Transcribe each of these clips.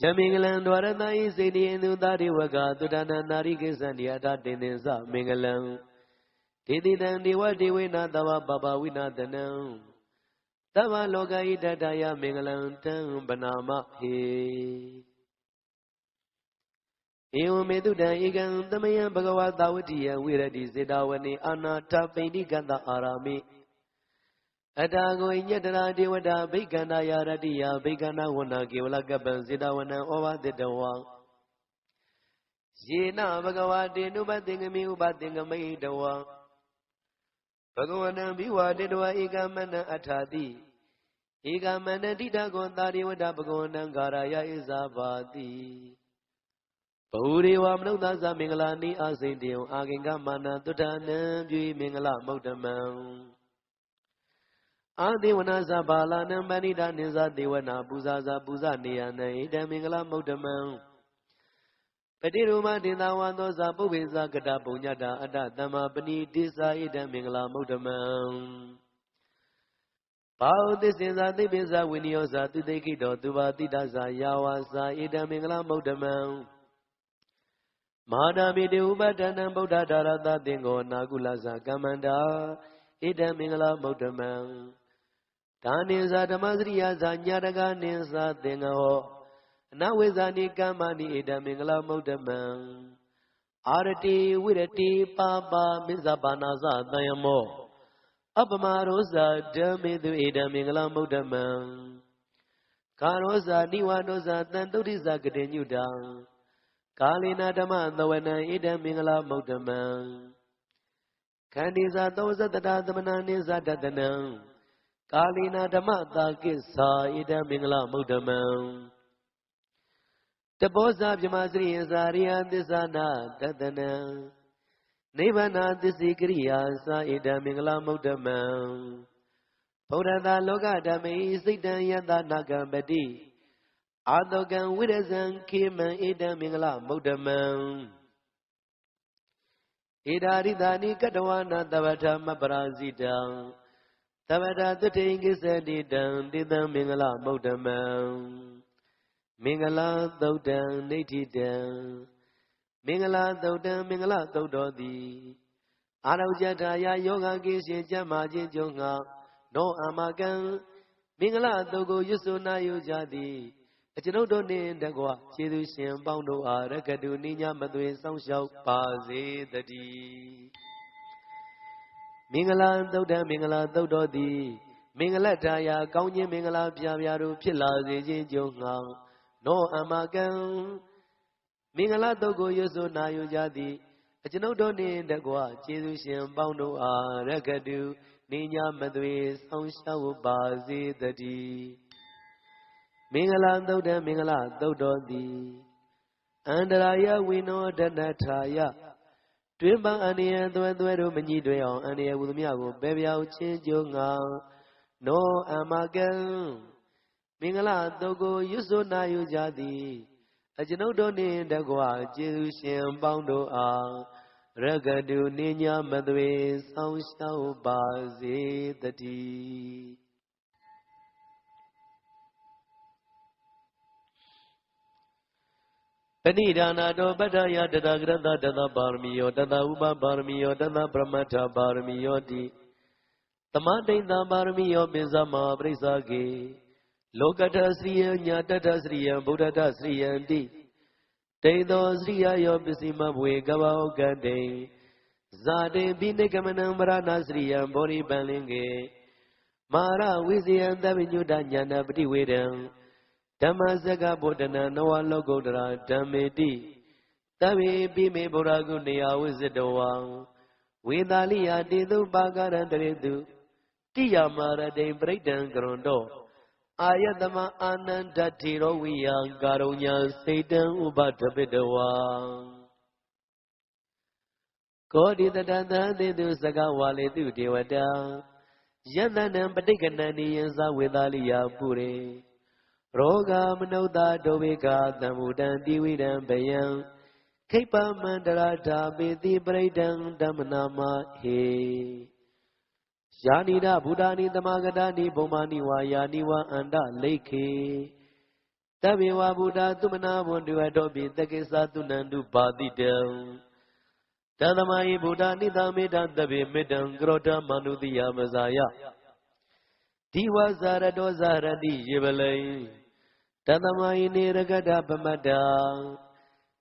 Jamingalan Dwarana is in the Dariwaga, Tudana Narikis and Yata Dinisa, Mingalan. Didi dan Diwadi Wina Dava Baba Wina Danam. Dava Loga Ida Daya Mingalan Tam Banama He. Eo Meduda Igan, the Maya Bhagavad Dawatiya, Wiradi Zidawani, Anna Tapini Ganda Arami. Adago Yadara Diwada, Bigana Yaradia, Bigana Wana, Givalagaban Zidawana, over the Dawa. Zina Bhagavati, Nubating, Mubating, May Dawa. Bhagawana Biwa Didwa Igamana Atadi. Igamana Dida Gondari Wada Bhagwana Garaya Izabadi. Puri Wamna Mingalani Asindio, Aginga Mana Tutana, Bui Mingala Motamau. Adi Wanaza Bala Nambanida Niza Dewana Buzaza Buzania Naida Mingala Motamau. Pediruma Dinawanoza Bubiza Gada Bunyada Ada Dama Bani Disa Ida Mingala Motamau. Pau this is a Dibiza Winiosa to the Kido Tuba Didaza Yawasa Ida Mingala Motamau. Madami de Ubadana Boda Darada Dingo Nagulaza Kamanda Ida Mingala Motamau. Taniza Damadria Zanyadaga Nisa Dingo Nawizani Kamani Ida Mingala Motamau. Arati Wirati Papa Mizabanaza Dayamo Abamarosa Damidu Ida Mingala Motamau. Karosa Niwanosa Tanturiza Gadenuda. Kalina Dama Nawana Ida Mingala Motamau. Kandiza Doza Dadamana Niza Dadana. Kalina Dama Kisa Ida Mingala Motamau. The Bosa Jamazri Zaria Disana Dadana. Nivana Disikriya Sa Ida Mingala Motamau. Podada Loga Dami Sidan Yanda Nagambadi. Adogan Widazan Kima Ida Mingala Motamau. Ida Ridani Kadawana Tavata Mabrazida. Tavata the Tingis Edidan Dida Mingala Motamau. Mingala Dodan Natidan. Mingala Dodan Mingala Dododi. Araujataya Yoga Gishi Jamaji Jonga. No Amagan. Mingala Dogo Yusuna Yujadi. A Genodo in the Gua, Chidusian Bondo Arakadu Nina Madwe Sound Shout Pazi the D. Mingala Doda Mingala Dododi. Mingala Taya, Kauni Mingala Piaviaru Pila Jonga. No Amagan. Mingala Dogo Yusu Nayujadi. A Genodo in the Gua, Chidusian Bondo Arakadu Nina Madwe Sound Shout Pazi the D. Mingala Doda Mingala Dododi. Andaraya Wino Danataya. Twimba Ania Dwedu Manidwell Ania Wudmiago Bebia Chinjonga. No Amagan. Mingala Dogo Yusuna Yujadi. Ajinodoni Dagua Jerusalem Bondo A. Ragadu Ninya Madwe Sound Shao Bazi the Tea. Penidana do Badaya Dada Grada Dada Barmio Dada Uba Barmio Dada Brahmata Barmio Di Tamadinda Barmio Bizama Brisagi Lokata Sriya Nyatata Sriya Buddha Sriya Di Tedo Sriya Yobisima Bwegava Gade Zade Binekamanam Brana Sriya Bori Balinge Mara Wizian Davinuda Nyana Bdiwedam Dhammasaga Bodhana Noa Logodra Dhammeti Tavi Bime Boragunia Wizidawang Vidaliya Didu Bagaran Dedu Tiyamara de Brighton Grondo Ayadama Ananda Tiro Wiyang Garunya Satan Ubatabidawang Kodi the Dada Dedu Sagawale Du Devada Yananam Patikanani Yansa Vidaliya Pure Roga Manoda Dovika Damudan Dividam Bayam Kapa Mandara Tabi Braidang Damanama He Yanida Budani Damagadani Bomani Wayaniwa Anda Lake Tabiwa Buddha Tumana Bundu Adobe Tekesa Tunandu Badidam Tadamai Buddha Nida Mida Tabi Midam Grota Manudia Mazaya Tiwa Zarado Zaradi Jibalay Tadamai Niragada Pamada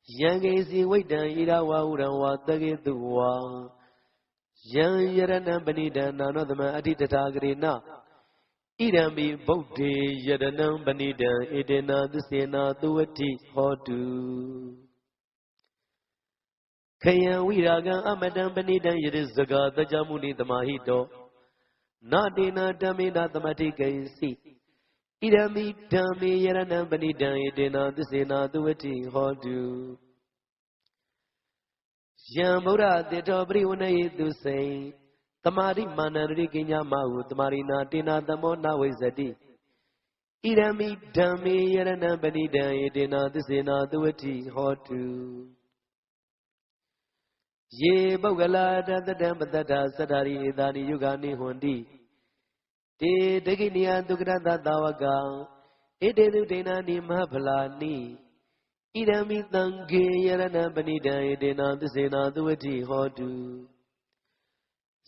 Yangesi Waitan Irawa Urawa Tagitua Yang Yarana Banida Nanodama Aditatagrina Idami Bodhi Yadanam Banida Edena Dusena Duati Hodu Kaya Viraga Amadam Banida Yedizaga Tajamuni Tamahito Nadina Damina Tamatika Si Idami Dami Yaranam Banida Edena Dusena Duati Hodu Yamura de Dobri Unai Dusay Tamari Manari Kinya Mau, Tamarina Tina Damona Wizadi Idami Dami Yarana Banida Edina Dusena Duati Hotu Ye Bogala the Dambata Sadari Dani Yugani Hundi De Deginia Dugranda Dawaga Edu Dena Nimapalani Idami Tangi Yarana Banida Edina Dusena Duati Hotu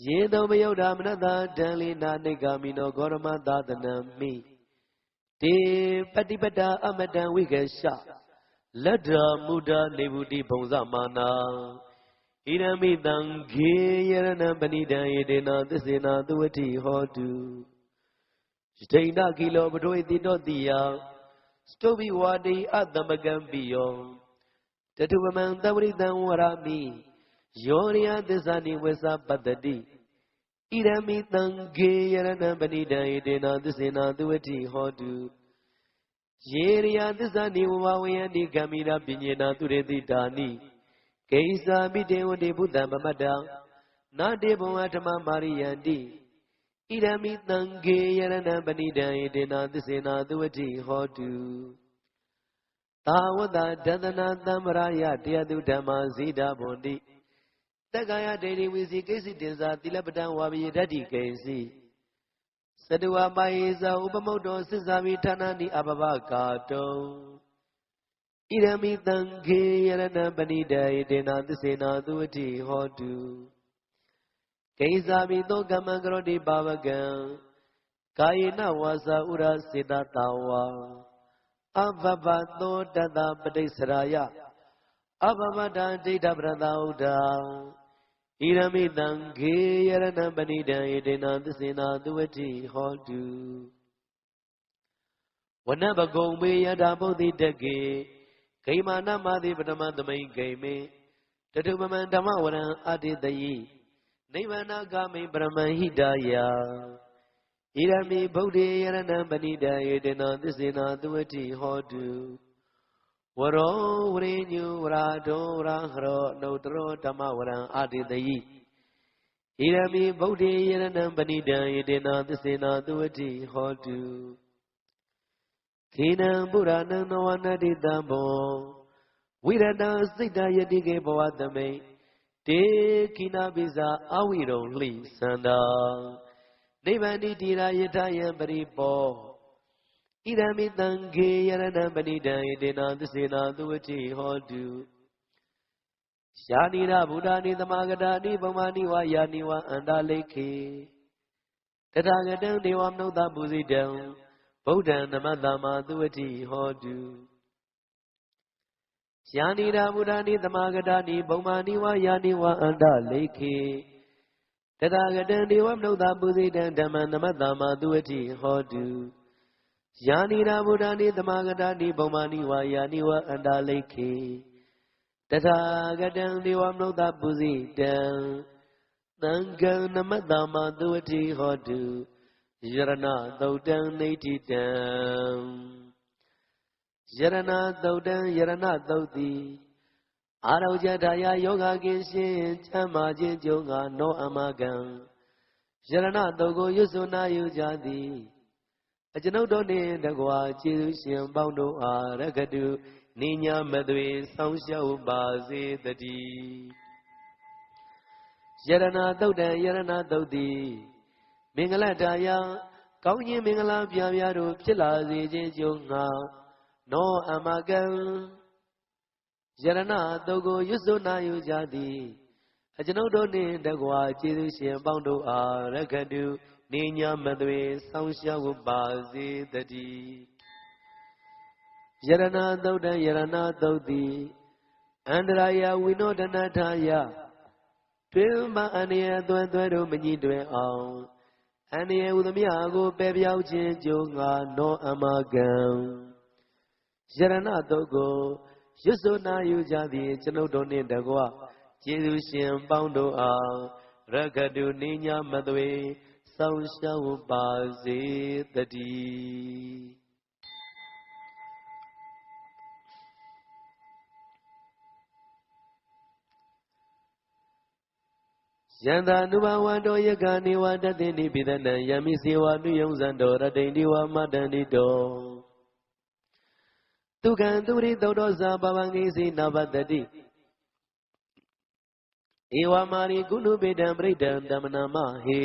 Yedo Yoda Manada Dali Nanigamino Gorma Dadanami De Patipata Amada Wigasha Ladra Muda Nebudi Bonzamana Idami Dangi Yarana Banida Edena Desena Duati Hodu Stayna Kilo Badoi Dinodia Stobi Wadi Adamagambio Tatuaman Dawridan Warami Yoria Desani Wesa Badadi Idami Tangi Yarana Banida Edena Desena Duati Hodu Yeria Desani Wawayani Gamina Binyana Turedi Dani Kaisa Bideo de Buddha Mamada Nadebo Atama Mariandi Idami Tangi Yarana Banida Edena Desena Duati Hodu Tawada Dadana Damaraya Diadu Dama Zida Bondi Tagaya Dedi Wizi Kesi Dinza Tilapadan Wabi Dadi Kesi Sadua Maiza Upamodo Sizavi Tanani Ababa Kato Idami Tangi Yarana Banida Edena Desena Duati Hodu Kaisabi Do Gamagrodi Babagan Kaina Wasa Ura Sidatawa Avabato Dada Padesaraya Abamada Data Brada Idami Tangi Yarana Banida Edena Desena Duati Hodu Whenever go me Yadabodi Degi Kaimana Madi Padama the main game Tatuman Damawana Adi the Ye Nivana Gami Brahma Hidaya Idami Bodhi Yarana Banida Edena Desena Duati Hodu Waro Urinyu Rado Rahro Notro Tamawara Adi the Ye Idami Bodhi Yarana Banida Edena Desena Duati Hodu Kina Burana Noana Didamo Wirana Sita Yadige Boatame De Kina Biza Awiro Li Sanda Nevani Dira Yataya Baribo Idami Tangi Yarana Banida Edena Desena Duati Hodu Shanira Budani the Magadani Bamani Wayaniwa and Aleki Tatagadan Dewam no the Buzi down Bodha Namadama Duati Hodu Shanira Budani the Magadani Bamani Wayaniwa and Aleki Tatagadan Dewam no the Buzi down Damanama Duati Hodu Yanira Budani the Magadani Bomani Wayaniwa and Aleki Tatagadan Diwam no that buzi down Nanga Namadama Duati Hodu Yarana Dodan Nati down Yarana Dodan Yarana Dodi Arojadaya Yoga Gishin Chamajin Jonga no Amagan Yarana Dogo Yusuna Yujadi Ajanodo the Gua Chilshim Bondo Arakadu Nina Madwe Sausha Bazi the D Yarana Dodi Mingalataya Kaunyi Mingala Piaviaru Pilazi Jonga နောအမကံယရဏတုတ်ကိုရွတ်ဆိုနာယူကြသည်အကျွန်ုပ်တို့နှင့်တကွာကျေးဇူးရှင်ပေါင်းတို့အားရခတုနေညမသွေဆောင်းရှောက်ပါစေတည်းယရဏတုတ်တံယရဏတုတ်သည်အန္တရာယဝိနောဒနာထာယတွင်မအန္တရာယ်သွဲသွဲတို့မညှိတွင်အောင်အန္တရာယ်ဟူသမျှကိုပယ်ပြောက်ခြင်းကြိုးငါနောအမကံယရဏတုတ်ကိုရွတ်ဆိုနာယူကြသည်ကျွန်ုပ်တို့နှင့်တကွကျေးဇူးရှင်ပေါင်းတို့အားရခတုနေညမသွေဆောင်းရှောက်ပါစေတည်းယန္တာနုဘဝန္တောယကနေဝတတိနိပိဒနံယမိစေဝနုယုံဇံတောရတိန်ဒီဝမတန္တိတောသူကံသူရိသုတ်တော်ဇာပပံကိစီနဘတတိဧဝမာရိကုဏုပေတံပရိဒံဓမ္မနာမဟေ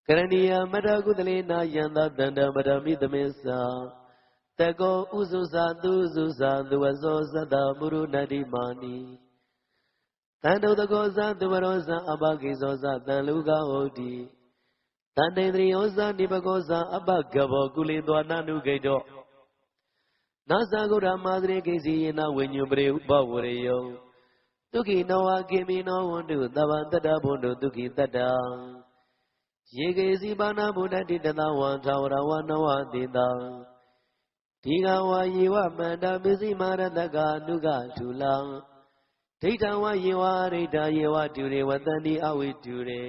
ကရဏီယမတကုသလေနာယန္တာတန္တမရမိသမေသာတကောဥစုသာသူစုသာသူဝဇောသတ္တမုရုဏတိမာနိတန်တုတကောဇသူဝရောဇအပကိဇောဇတန်လူကဟုတ်တိတန်တေတရိယောဇနိပကောဇအပကဘောကုလေသောနာနုဂိတောနာသဂုရမာသရေကိစီယေနဝိညုပရိဥပဝရယောဒုက္ခိနောဝကေမိနောဝန္တုသဗ္ဗတတ္တဘုံတုဒုက္ခိတတ္တယေကေစီပါဏဗုဒ္ဓတိတသဝံသာဝရဝနဝတိတံဒီကဝါယေဝမန္တပစ္စည်းမာရတကနုကထူလံဒိဋ္ဌံဝယေဝရိဋ္ဌယေဝတုရေဝတန္တိအဝိတုရေ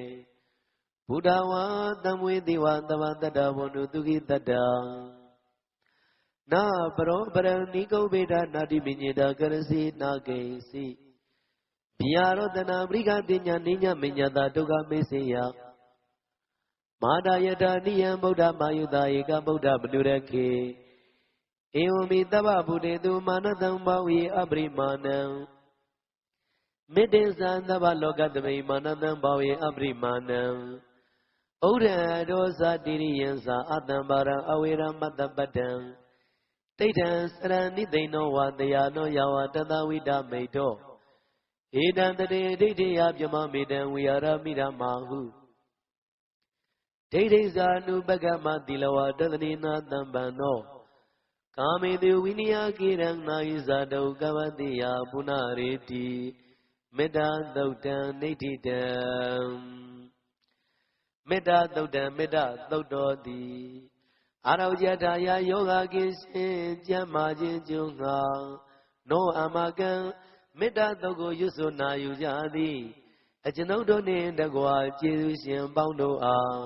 ဘုဒ္ဓဝါသံဝေတိဝသဗ္ဗတတ္တဘုံတုဒုက္ခိတတ္တနာပရောပရဏိကုဗေဒနာတိမိညေတကရစီနာကိစီဗျာရောတနာပရိကတိညာနိညာမိညာတာဒုက္ခမေစေယမာဒယတာနိယံဗုဒ္ဓမာယုတာဧကဗုဒ္ဓမနုရခေဧဝမိတဗ္ဗဗုတေတုမာနတံဘာဝေအပရိမာဏံမေတ္တေသံသဗ္ဗလောကတမိမာနတံဘာဝေအပရိမာဏံဩရဒောဇတိရိယံသာအတ္တံပါရံအဝေရမတ္တပတ္တံတိဋ္ဌံစရဏိသိဏောဝတယာနောယဝတတဝိဒမိတောဧတံတရေဒိဋ္ဌိယပြမမေတံဝိဟာရမိရမာဟုဒိဋ္ဌိဇာနုပကမတိလဝတသနေနာတံပံနောကာမေတုဝိနိယကေရံနာယိဇာတုကဝတိယပုဏ္ဏရေတိမေတ္တာသုတ်တံနိဋ္ဌိတံမေတ္တာသုတ်တံမေတ္တာသုတ်တော်သည်အာရောဇထာယယောဂကိရှင်ကျမ်းမာခြင်းကျုံငါနောအမကံမေတ္တာသုတ်ကိုရွတ်ဆိုနာယူကြသည်အကျွန်ုပ်တို့နှင့်တကွာကျေးဇူးရှင်ပေါင်းတို့အား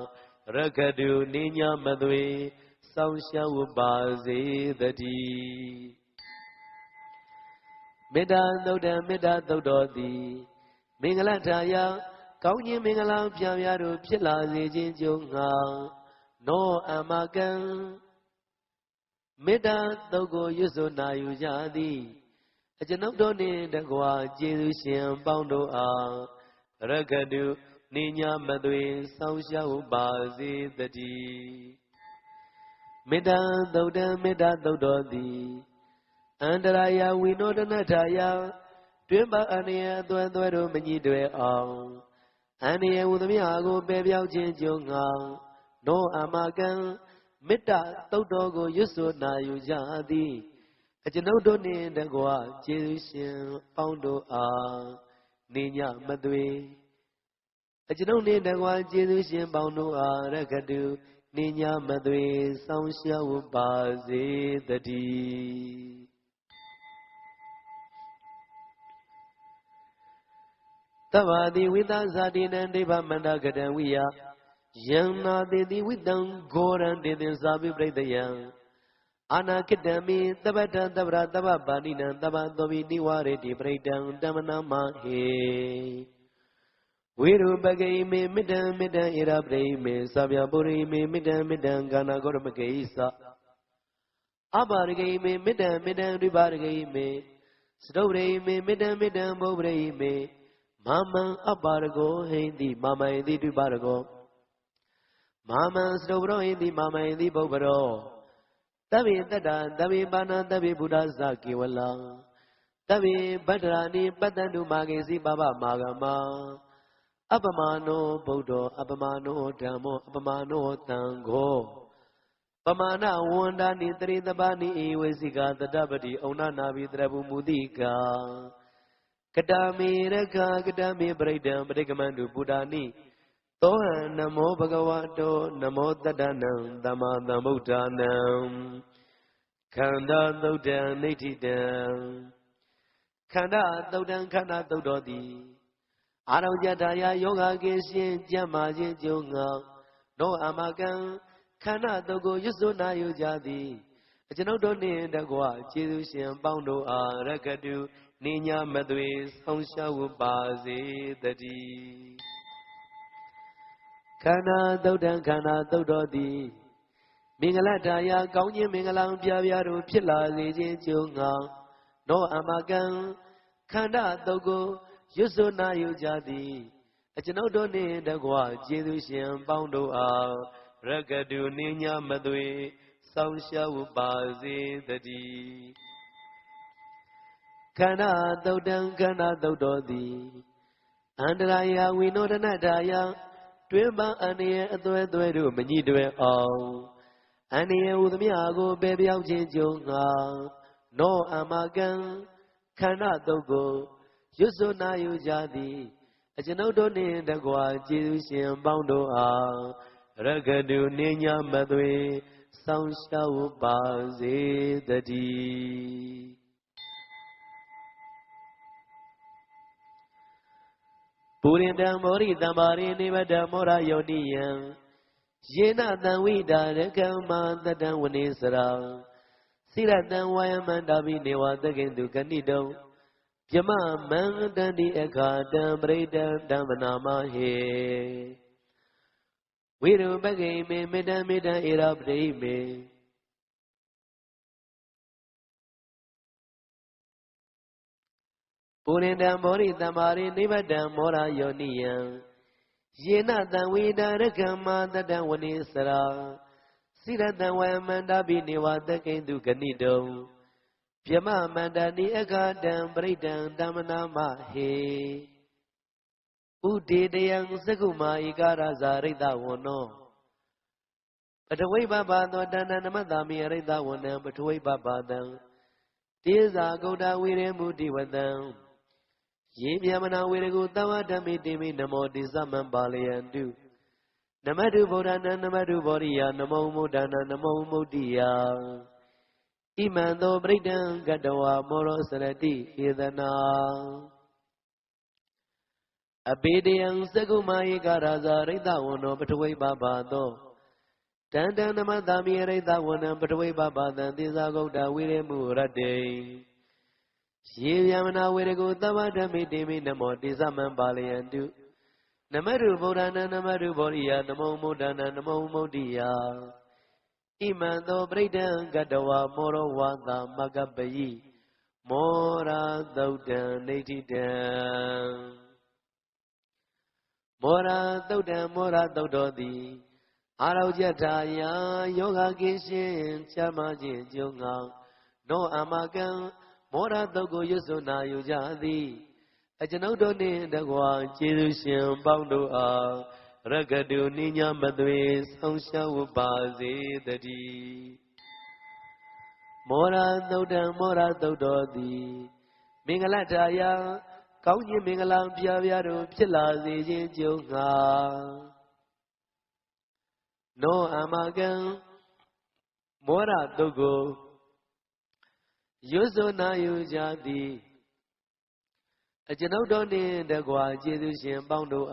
ရခတုနေညမသွေဆောင်းရှောက်ပါစေတည်းမေတ္တာသုတ်တံမေတ္တာသုတ်တော်သည်မင်္ဂလထာယကောင်းခြင်းမင်္ဂလာပြားပြားတို့ဖြစ်လာစေခြင်းကြုံငါနောအမကံမေတ္တာသုတ်ကိုရွတ်ဆိုနာယူကြသည်အကျွန်ုပ်တို့နှင့်တကွာကျေးဇူးရှင်ပေါင်းတို့အားရခတုနေညမသွေဆောင်းရှောက်ပါစေတည်းမေတ္တာသုတ်တံမေတ္တာသုတ်တော်သည်အန္တရာယဝိနောဒနထာယတွင်ပါအန္တရာယ်အသွဲသွဲတို့မညှိတွယ်အောင်အန္တရာယ်ဟူသမျှကိုပယ်ပြောက်ခြင်းကြုံငါနောအမကံမေတ္တာသုတ်တော်ကိုရွတ်ဆိုနာယူကြသည်အကျွန်ုပ်တို့နှင့်တကွာကျေးဇူးရှင်ပေါင်းတို့အားနေညမသွေအကျွန်ုပ်နှင့်တကွာကျေးဇူးရှင်ပေါင်းတို့အားရခတုနေညမသွေဆောင်းရှောက်ပါစေတည်းသဗ္ဗတိဝိသဇာတိနံဒိဗ္ဗမန္တကတံဝိယယံနာတိတိဝိတံဂောရံတေသင်္သာပိပရိတယံအာနာကိတံမိသဗ္ဗတံသဗ္ဗရသဗ္ဗပါဏိနံသဗ္ဗသောပိနိဝရေတိပရိတံဓမ္မနာမဟေဝိရုပဂိမေမေတ္တံမေတ္တံဣရပရိမေသဗ္ဗပုရိမေမေတ္တံမေတ္တံကာနာဂောရမဂိသအပါရဂိမေမေတ္တံမေတ္တံရိပါရဂိမေစတုပရိမေမေတ္တံမေတ္တံဘုပရိမေမာမံအပါရဂောဟိန္တိမာမယတိရိပါရဂောမာမံစတုပရောဟိန္တိမာမယတိဘုပ္ပရော Tabi Tata Tabi Bana Tabi Buddha Saki Wala Tabi Badrani Patandu Magisi Baba Magama Apamano Bodo Apamano Dhammo Apamano Tango Pamana Wanda Nitri Tabani Iwesika Tadabadi Ona Nabi Trabu Mudika Kadami Reka Kadami Braidam Brekamandu Buddhani Toha Namo Bhagavato Namo Tadanam Dhamma Dhammudhanam Khanda Thodan Nitidam Khanda Thodan Khanda Thododi Arajataya Yoga Keshin Jamajin Junga No Amakan Khanda Thogo Yusuna Yujadi Ajanoudoni Dagwa Chidushin Paundo Arakadu Ninya Madwe Sangshawu Bazi Dadi Khana Thodan Khana Thododi Mingalataya Kaunyi Mingalang Pyaru Pila Zijin Junga No Amakan Khanda Thogo Yusuna Yujadi Ajanoudoni Dagwa Chidushin Paundo Arakadu Ninya Madwe Sangshawu Bazi Dadi Khana Thodan Khana Thododi Andaraya Vinodanadaya Twimba Aniya Adwe Dwedu Mani Dwe All Aniya Udmiago Baby Junga No Amagan Khana Thogo Yusuna Yujadi Ajanoudoni Dagwa Chidushin Paundo Ragadu Ninya Madwe Sangshawu Bazi Dadi Purindam Mori Damari Nivada Mora Yoniyan Yena Danwida Rekama Tadan Wanisara Siratan Wayamandabi Newa Tagendu Kanido Yama Mandandi Ekadam Bredam Damanama He Wiru Bagay Me Meda Meda Irabde Me Purindam Mori Damari Nivada Mora Yoniyan Yena Danwida Rekama Tadan Wanisara Siratan Wayamandabi Newa Tagendu Kanido Yama Mandani Ekadam Bredam Damanama He Udidayang Saguma Ikara Zarita Wono Pataway Baba Dana Namadami Arita Wonam Pataway Baba Dang Tiza Goda Vire Mudi Wadam Yim Yamana Viragu Tawa Dami Dimi Namo Disaman Baliandu Namadu Bodana Namadu Bodia Namo Mudana Namo Mudia Imando Bredam Gadawa Moro Sarati Idana Abidiyang Sagumai Garaza Rita Wono Pataway Baba Do Tandan Namadami Rita Wonam Pataway Baba Dan Tizagoda Vire Murade Yamana Viragu Tawa Dami Dimi Namo Disaman Baliandu Namadu Bodana Namadu Bodia Namo Mudana Namo Modia Imando Bredam Gadawa Moro Wanda Magabayi Mora Thodan Nitidam Mora Thododi Arajataya Yoga Kishin Chamajin Junga No Amagan Mora Thogo Yusuna Yujadi Ajanoudoni Dagwa Chidushin Paundo Ragadu Ninya Madwe Sangshawu Bazi Dadi Mora Thododi Mingalataya Kaunyi Mingalang Pyaru Pila Zijin Junga No Amagan Mora Thogo Yusuna Yujadi Ajanoudoni Dagwa Chidushin Paundo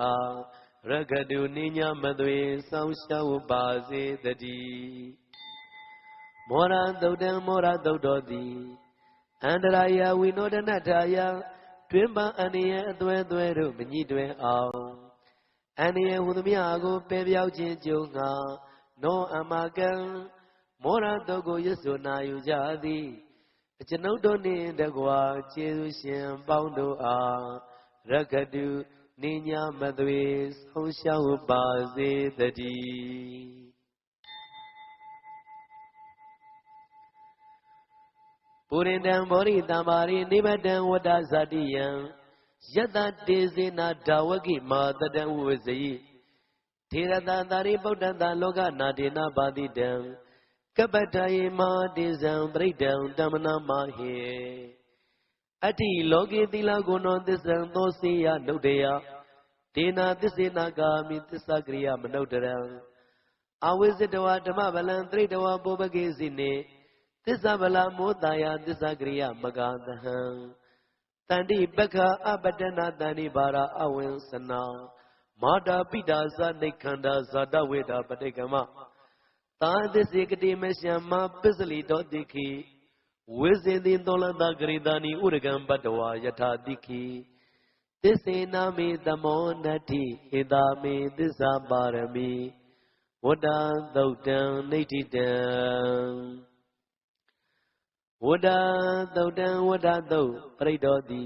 Ragadu Ninya Madwe Sangshawu Bazi Dadi Mora Thododi Andaraya Vinodanadaya Twimba Aniya Adwe Dwedu Mani Dwe All Aniya Udmiago Baby Junga No Amagan Mora Thogo Yusuna Yujadi Ajanoudoni Dagwa Chidushin Paundo Ragadu Ninya Madwe Sangshawu Bazi Dadi ပုရိတံဘောရိတံမာရိနိဗ္ဗတံဝတ္တဇာတိယံယတတေဇေနာဒါဝကိမာတတံဝဇယိထေရတသာရိပုတ္တတလောကနာတေနပါတိတံကပ္ပတယေမဟာတေဇံပရိဒံတမနာမဟေအတ္တိလောကေသီလဂုဏောသစ္ဆံသောစေယနုဒယဒေနာသစ္စေနာဂာမိသစ္စာကရိယမနုဒရံအဝိဇ္ဇတဝဓမ္မဗလံသရိတဝပုပ္ပကေစီနေသစ္စာဗလမောတာယသစ္စာကရိယမဂသဟံတန္တိပက္ခအပတနာတန္တိဘာရအဝိသနာမာတာပိတာဇနိခန္ဓာဇာတဝေဒပတိကမသာသစ္စေကတိမရှံမပစ္စလိတောတိခိဝိဇ္ဇေတိသောလတဂရိတာနိဥရကံပတ္တဝါယထာတိခိသစ္စေနာမေသမောနတ္ထိဧတာမေသစ္စာပါရမီဝတ္တသုတ်တံနိဋ္ဌိတံဝတ္တသုတ်တံဝတ္တသုတ်ပရိဒောတိ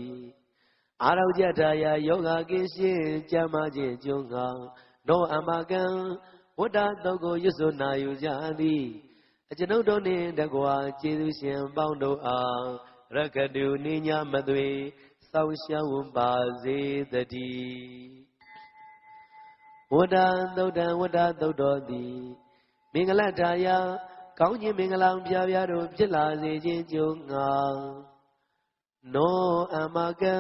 အာရောကြထာယယောဂကိရှင်ကြမ်းမာခြင်းကျုံငါနောအမကံဝတ္တသုတ်ကိုရွတ်ဆိုနာယူကြသည်အကျွန်ုပ်တို့နှင့်တကွာကျေးဇူးရှင်ပေါင်းတို့အားရက္ခတုနိညာမသွေစောင့်ရှောက်ပါစေတည်းဝတ္တသုတ်တံဝတ္တသုတ်တော်သည်မင်္ဂလထာယကောင်းခြင်းမင်္ဂလာပြပြတို့ဖြစ်လာစေခြင်းကြုံငါနောအမကံ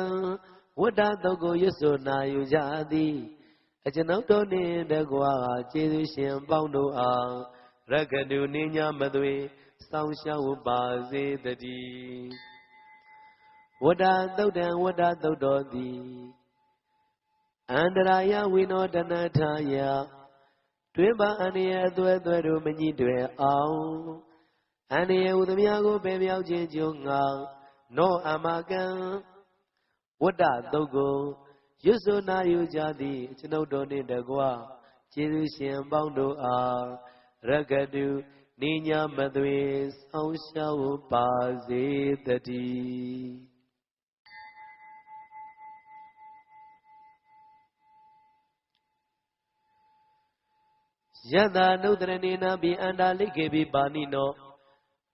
ဝတ္တသုတ်ကိုရွတ်ဆိုနာယူကြသည်အကျွန်ုပ်တို့နှင့်တကွာကျေးဇူးရှင်ပေါင်းတို့အားရက္ခတုနိညာမသွေစောင့်ရှောက်ပါစေတည်းဝတ္တသုတ်တံဝတ္တသုတ်တော်သည်အန္တရာယဝိနောဒနာထာယတွင်ပါအန္တရာယ်အသွဲသွဲတို့မညှိတွယ်အောင်အန္တရာယ်ဟူသမျှကိုပယ်မြောက်ခြင်းကြုံငါနောအမကံဝတ္တသုတ်ကိုရွတ်ဆိုနာယူကြသည်အကျွန်ုပ်တို့နှင့်တကွကျေးဇူးရှင်ပေါင်းတို့အားရက္ခတုနိညာမသွေစောင့်ရှောက်ပါစေတည်းယတနုတရဏေနဘိအန္တာလိကေဘိပါဏိနော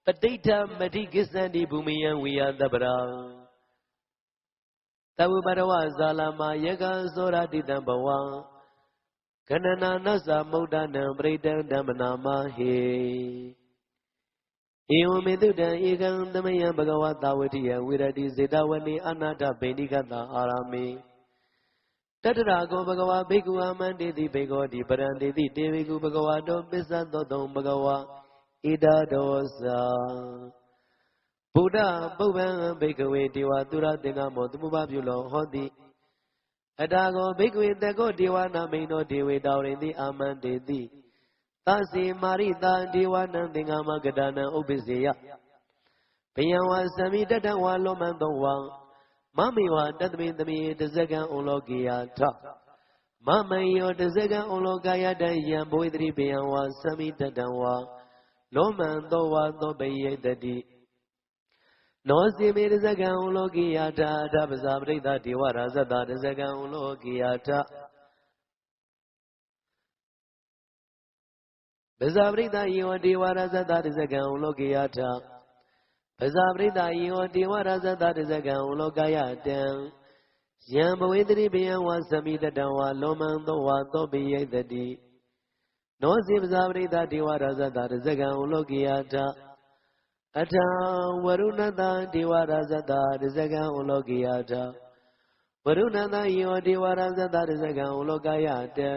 ပဋိဋ္ဌမတိကိစ္ဆန္တိဘူမိယံဝိယသဗ္ဗရာတဝဘရဝဇာလမယကံသောရတိတံဘဝံကဏနာနသမုဒ္ဒနံပရိဒံဓမ္မနာမဟေဧဝမေတုတံဧကံသမယံဘဂဝတာဝတိယဝိရတိဇေတဝနေအနာတဗိန္ဒီကတအာရမေတတရာကောဘဂဝါဘိက္ခုအမန္တေတိဘေကောတိပရံတေတိတေဝေကုဘဂဝါတောပစ္စသောတုံဘဂဝါဣဒဒောသာဗုဒ္ဓပုဗ္ဗံဘိက္ခဝေတေဝသူရသင်္ကမောသမုပပြုလောဟောတိအတာကောဘိက္ခဝေတကောဒေဝနာမိန်သောဒေဝေတောရိတိအာမန္တေတိသစေမာရိတာဒေဝနံသင်္ကမကတနံဥပ္ပစေယဘယံဝါသမိတတဝါလောမံသောဝံမမေဝတတမိတမိတဇကံဩလောကေယထမမေယောတဇကံဩလောကယတယံဘဝေတိဘယံဝါသမိတတံဝါလောမံသောဝါသောဘယိတတိနောစီမေတဇကံဩလောကေယထအထပဇာပရိသဒေဝရာဇတတဇကံဩလောကေယထပဇာပရိသယေဝဒေဝရာဇတတဇကံဩလောကေယထပဇာပရိသယေဝဒေဝရာဇတတဇကံဩလောကယတံယံဘဝေတိဘယံဝါသမိတတံဝါလောမံသောဝါသောဘယိတတိနောစီပဇာပရိသဒေဝရာဇတတဇကံဩလောကေယထအထဝရုဏတဒေဝရာဇတတဇကံဩလောကေယထဝရုဏတယေဝဒေဝရာဇတတဇကံဩလောကယတံ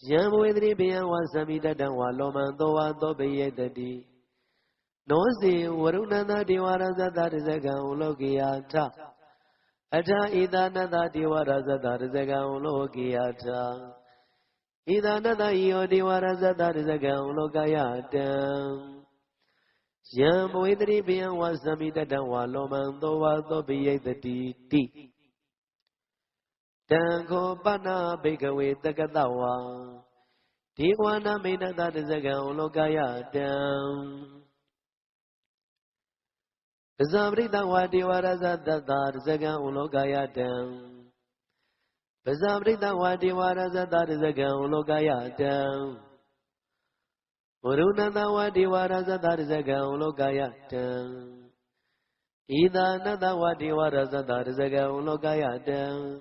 ယံဘဝေတိဘယံဝါသမိတတံဝါလောမံသောဝါသောဘယိတတိနောစီဝရုဏတဒေဝရာဇတတဇကံဩလောကေယထအထဣဒနတဒေဝရာဇတတဇကံဩလောကေယထဣဒနတယေဝဒေဝရာဇတတဇကံဩလောကယတံယံဘဝေတိဘယံဝါသမိတတံဝါလောမံသောဝါသောဘယိတတိတိတံခောပဏဘိကဝေတကတဝါဒေဝနာမိနတတဇကံဩလောကယတံပဇာပရိသဝါဒေဝရဇတတတဇကံဩလောကယတံပဇာပရိသဝါဒေဝရဇတတဇကံဩလောကယတံဝရုဏတဝါဒေဝရဇတတဇကံဩလောကယတံ Ida Nadawati Warasata Zaga Lokayatan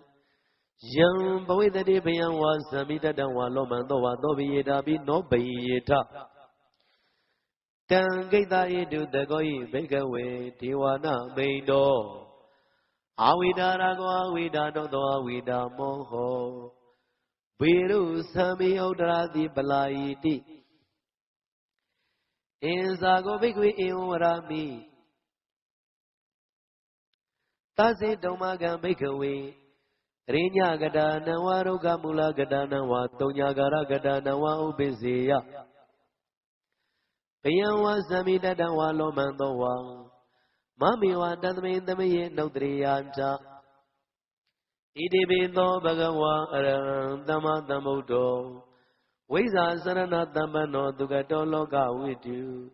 Yang Bawitadi Bayan was Samita Dawa Lomando Dobi Dabi no Bayeta Tangita Edu the Goi Begaway Tiwana Maido Awida Rago Awida Dodo Awida Moho Biru Sami Odradi Balaiti Inzago Bigwi Iwarami Tazi Domaga Bikawi Rinya Gadana Waruga Mula Gadana Wa Tonya Gara Gadana Wa Ubizia Piyawa Samida Dawa Lomandowa Mami Wa Dadmi Dami Nodrianta Idibindo Bagawa Dama Damudo Wiza Sarana Damano Dugato Loga with you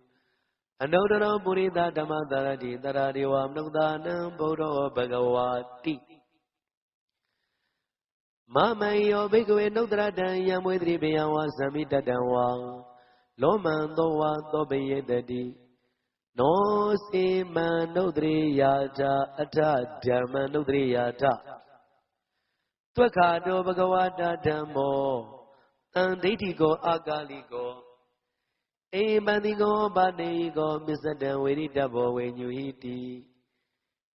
Anodara Burida Damadari Daradiwa Nogdana Bodo Bagawati Mama yo Bigwe Nodrada Yamwidri Biawa Samita Dawa Lomandowa Dobe Dadi No Sima Nodri Yata Ata Dharma Nodri Yata Twakado Bagawata Damo Anditigo Agaligo Ebadigo Badigo Misada Wiri Dabo when you eat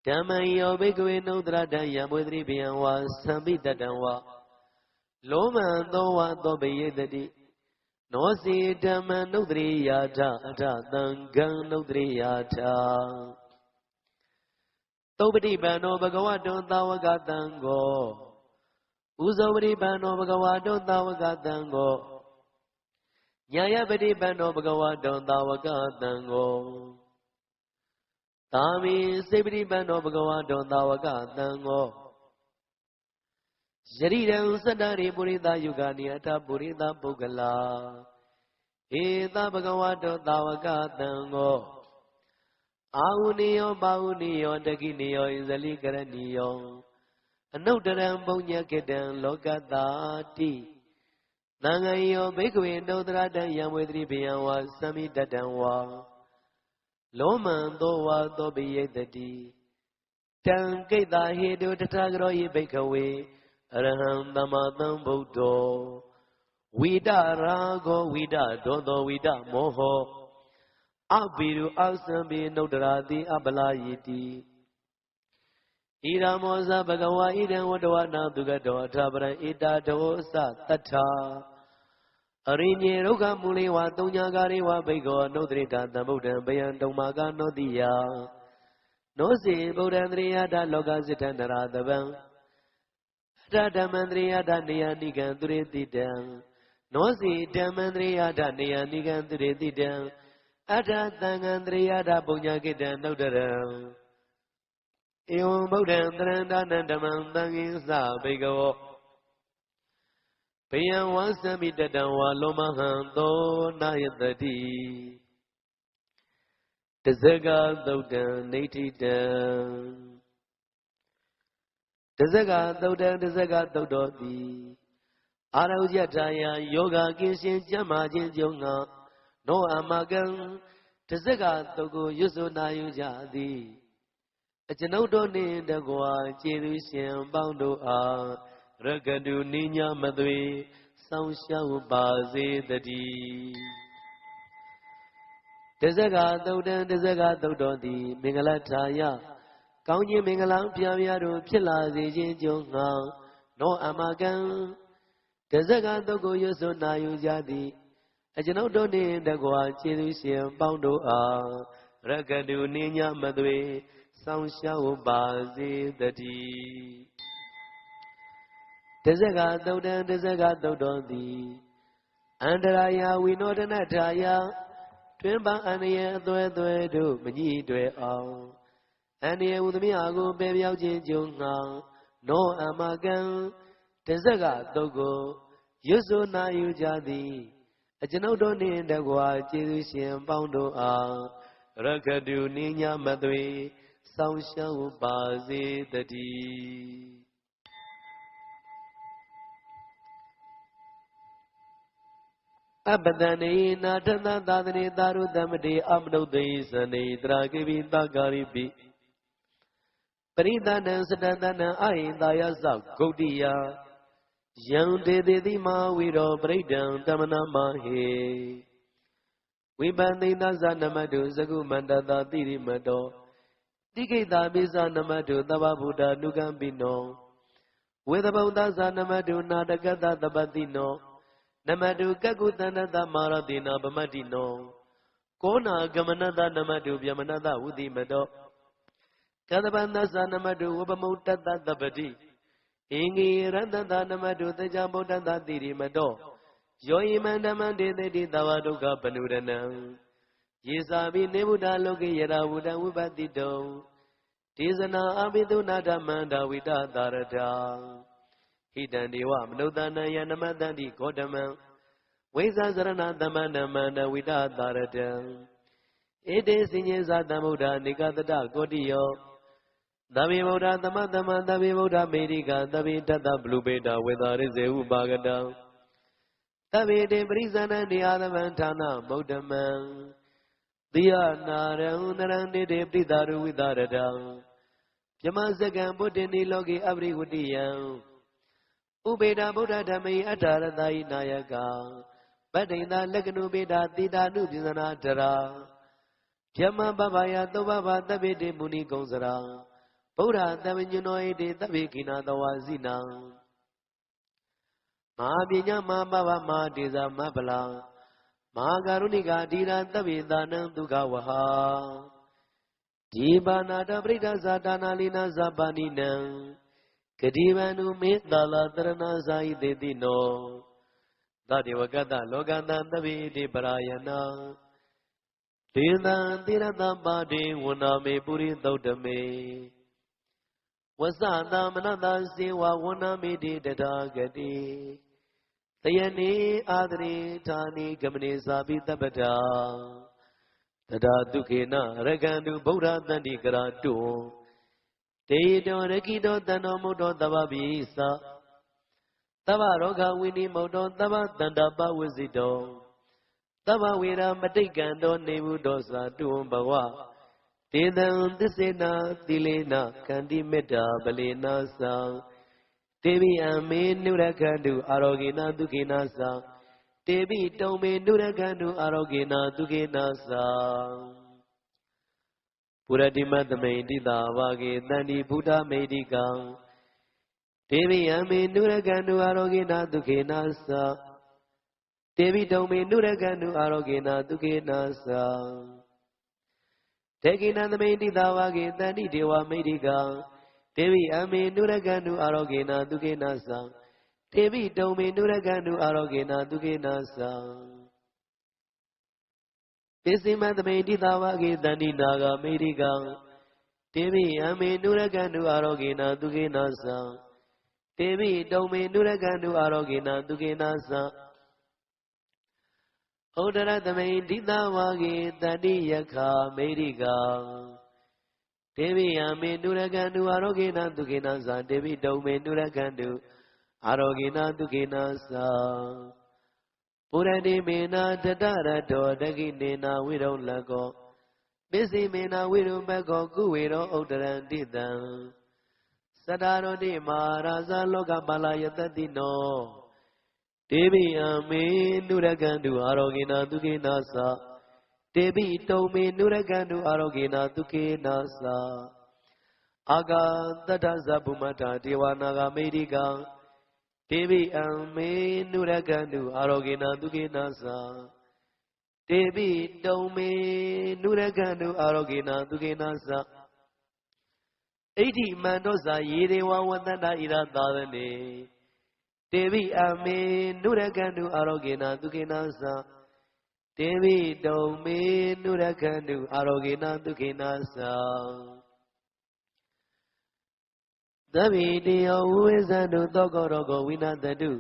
Damayo Bigwe Nodrada Yamudri Biawa Samita Dawa Loma Doa Dobe Dadi No Si Dama Nodri Yata Ata Dangan Nodri Yata Tobadi Bano Bagawadon Tawagatango Uzobadi Bano Bagawadon Tawagatango Yaya Badi Bano Bagawadon Tawagatango Tami Sibidi Bano Bagawadon Tawagatango Jarida Sadari Burida Yugani Ata Burida Bugala Ita Bagawadon Tawagatango Aunio Baunio Daginio Izali Garanio Anodaram Bonya Kedan Logatati Nangayo Bigwe Nodrada Yamwidri Biawa Samita Danwa Loman Dowa Dobe Dadi Tanketa Hidu Tatagro Yibekawe Araham Damadam Bodo Wida Rago Wida Dodo Wida Moho Abiru Asambi Nodradi Abalayiti Ida Moza Bagawa Ida Wadawana Dugado Tabra Ida Dosa Tata Arini Roga Muli wa Tonya Gari wa Bego Nodrita Damudan Bayan Domaga Nodia Nosi Bodandria da Loga Zitandara Daban Radamandria da Nia Nigan Duritidan Nosi Damandria da Nia Nigan Duritidan Ada Tangandria da Bonya Gidan Nodaram Eon Bodandranda Nandamandangi Sa Bego Payan Wasamita Dawa Lomahanto Nayatati Tazaga Dodan Natidan Tazaga Dodan Tazaga Dodoti Araujataya Yoga Kishin Jamajin Jonga No Amagan Tazaga Togo Yusuna Yujadi Achanodoni Dagua Chirishan Bando A Ragadu Ninya Madwe Sausha Bazi Dadi Dezaga Dodan Dezaga Dododi Mingalataya Kaunyi Mingalam Piaviaru Pila Zijin Jonga No Amagan Dezaga Dogo Yusuna Yujadi Achanodoni Dagua Chirishan Bando A Ragadu Ninya Madwe Sausha Bazi Dadi Dezaga Dodan Dezaga Dododi Andaraya Winodanataya Twimba Ania Dwe Do Mani Dwe Ao Ania Udmiago Baby Aujin Junga No Amagan Dezaga Dogo Yusuna Yujadi Ajinodoni Dagua Chirushian Bondo A Rakadu Ninya Madwe Sausha Bazi Dadi Abadani Natana Dadani Daru Damadi Amno Desani Dragivi Dagaribi ပရိသနံစတတနံအဟိတာယသဂုတ်တိယယံတေတိတိမဝိရောပရိဒံတမနာမဟေဝိပန္တိသဇနမတုသကုမန္တတာတိရိမတောတိခိတာပိသနမတုသဗ္ဗဗုဒ္ဓနုကံပိနောဝေသဗုဒ္ဓဇနမတုနာတကတသပ္ပတိနောနမတုကကုတန္တတမာရတိနာဗမတ္တိနောကောနာဂမနတနမတုဗျမနတဝုတိမတောကသဗန္တသနမတုဝပမုတ္တတသပ္ပတိအင်္ဂိရတတနမတုသေဇဗုဒ္ဓတတိရိမတောယောဣမန္တမန္တေတိတိသဝဒုက္ခပနုရဏံယေသာဘိနေဗုဒ္ဓလောကေယရာဝုဒံဝိပတိတုံဒေသနာအဘိသုနာဓမ္မန္တဝိတသာရတံဟိတံဒေဝမနုဿာနယနမတန္တိဂေါတမံဝိဇ္ဇာစရဏသမန္တမန္တဝိတသာရတံဧတေစိညေဇာတံဗုဒ္ဓနေကတတကောတိယောသဗ္ဗေဗုဒ္ဓသမတမံသဗ္ဗေဗုဒ္ဓမေရိကသဗ္ဗေတတဘလူပေတဝေသာရိစေဥပါကတံသဗ္ဗေတေပရိဇာနံနေအာသမံဌာနမௌဒ္ဓမံတိယနာရံနရံနေတေပရိသာရုဝိသရတံပြမစကံဗုဒ္ဓနိလောကေအပရိဝတိယံဥပေဒဗုဒ္ဓဓမ္မေအထာရတာယိနာယကဗတ္တိန္တလက္ခဏုပေဒတိတာနုပြဇနာတရာပြမပပယသုဘဘသဗ္ဗေတေမုနိကုံစရာဗုဒ္ဓတမညနောဧတေသဗ္ဗေကိနာတဝါဇိနံမဟာပညာမဟာပပမဟာဒေဇမဗလာမဟာကရုဏိကာဓိရာသဗ္ဗေသာနံဒုက္ခဝဟာဒီဘာနာတပရိဒဇာတာနာလိနာဇာပါဏိနံဂတိဗန္ဓုမေတလာတရဏဇာယိတေတိနောသတေဝကတလောကတံသဗ္ဗေတိပရာယနာဒေသံတိရတပါတိဝနာမေပုရိသုတ်တမေဝသသမနတစေဝဝနာမေတိတထာဂတိတယနေအာဒရိဌာနိဂမနေသာပိတပ္ပတာတထာဒုက္ခေနရကန္တုဗုဒ္ဓတန္တိကရာတုတေတောရကိတောတန္တောမုတ်တောသဗ္ဗပိသသဗ္ဗရောဂဝိနိမုတ်တောသဗ္ဗတန္တပဝိဇိတောသဗ္ဗဝေရမတိကံတောနေဝုတောသာတုံဘဝတေတံသစ္စေနာသီလေနခန္တိမေတ္တာပလေနာသံတေဘိအမေနုရခန္တုအာရောဂေနဒုက္ခေနသံတေဘိတုံမေနုရခန္တုအာရောဂေနဒုက္ခေနသံပုရတိမသမိန်တိတာဝါကေတန္တိဘုဒ္ဓမေတိကံတေဘိအမေနုရခန္တုအာရောဂေနဒုက္ခေနသံတေဘိတုံမေနုရခန္တုအာရောဂေနဒုက္ခေနသံတေကိနသမိန်တိတာဝါကေတန္တိဒေဝမေတိကံတေဘိအမေနုရကန္တုအာရောဂေနဒုက္ခေနသံတေဘိတုံမေနုရကန္တုအာရောဂေနဒုက္ခေနသံပိစိမသမိန်တိတာဝါကေတန္တိနာဂမေတိကံတေဘိအမေနုရကန္တုအာရောဂေနဒုက္ခေနသံတေဘိတုံမေနုရကန္တုအာရောဂေနဒုက္ခေနသံဩဒရသမိန်တိတာဝါကေတန္တိယခာမေတိကံတေဘိယမေနုရကန္တုအာရောဂေနဒုက္ခေနသံတေဘိတုံမေနုရကန္တုအာရောဂေနဒုက္ခေနသံပုရတိမေနာတတရတောတကိနေနာဝိရုံလကောပစ္စည်းမေနာဝိရုပကောကုဝေရောဥဒ္ဒရံတိတံသတ္တရောတိမဟာရာဇလောကပါလာယတတိနောတေဘိအမေနုရကန္တုအာရောဂေနဒုက္ခေနသံတေဘိတုံမေနုရကန္တုအာရောဂေနဒုက္ခေနသံအာဂတတ္ထဇဗုမတ္ထဒေဝနာဂမေတိကံတေဘိအမေနုရကန္တုအာရောဂေနဒုက္ခေနသံတေဘိတုံမေနုရကန္တုအာရောဂေနဒုက္ခေနသံဣတိမန္တောဇာယေဒေဝဝတ္တန္တဣရသာသနေတေဘိအမေနုရကန္တုအာရောဂေနဒုက္ခေနသံတေဘိတုံမေနုရခန္တုအာရောဂေနဒုက္ခေနသံသဗ္ဗေတေယောဝိဝေဇန္တုသောကောရောဂောဝိနတတု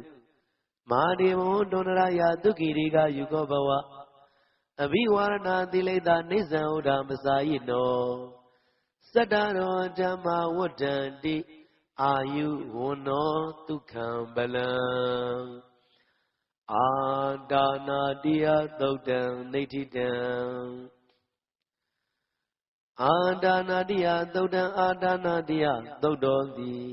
မဟာဒေဝံဒုန္နရယဒုက္ခိရိကယူကောဘဝအဘိဝရဏသီလိတနိစ္စံဥဒ္ဓမစာယိနောစတ္တရောဓမ္မဝတ္တန္တိအာယုဝနောဒုက္ခံပလံအာဒါနာတိယသုတ်တံနိဋ္ဌိတံ အာဒါနာတိယသုတ်တံအာဒါနာတိယသုတ်တော်သည်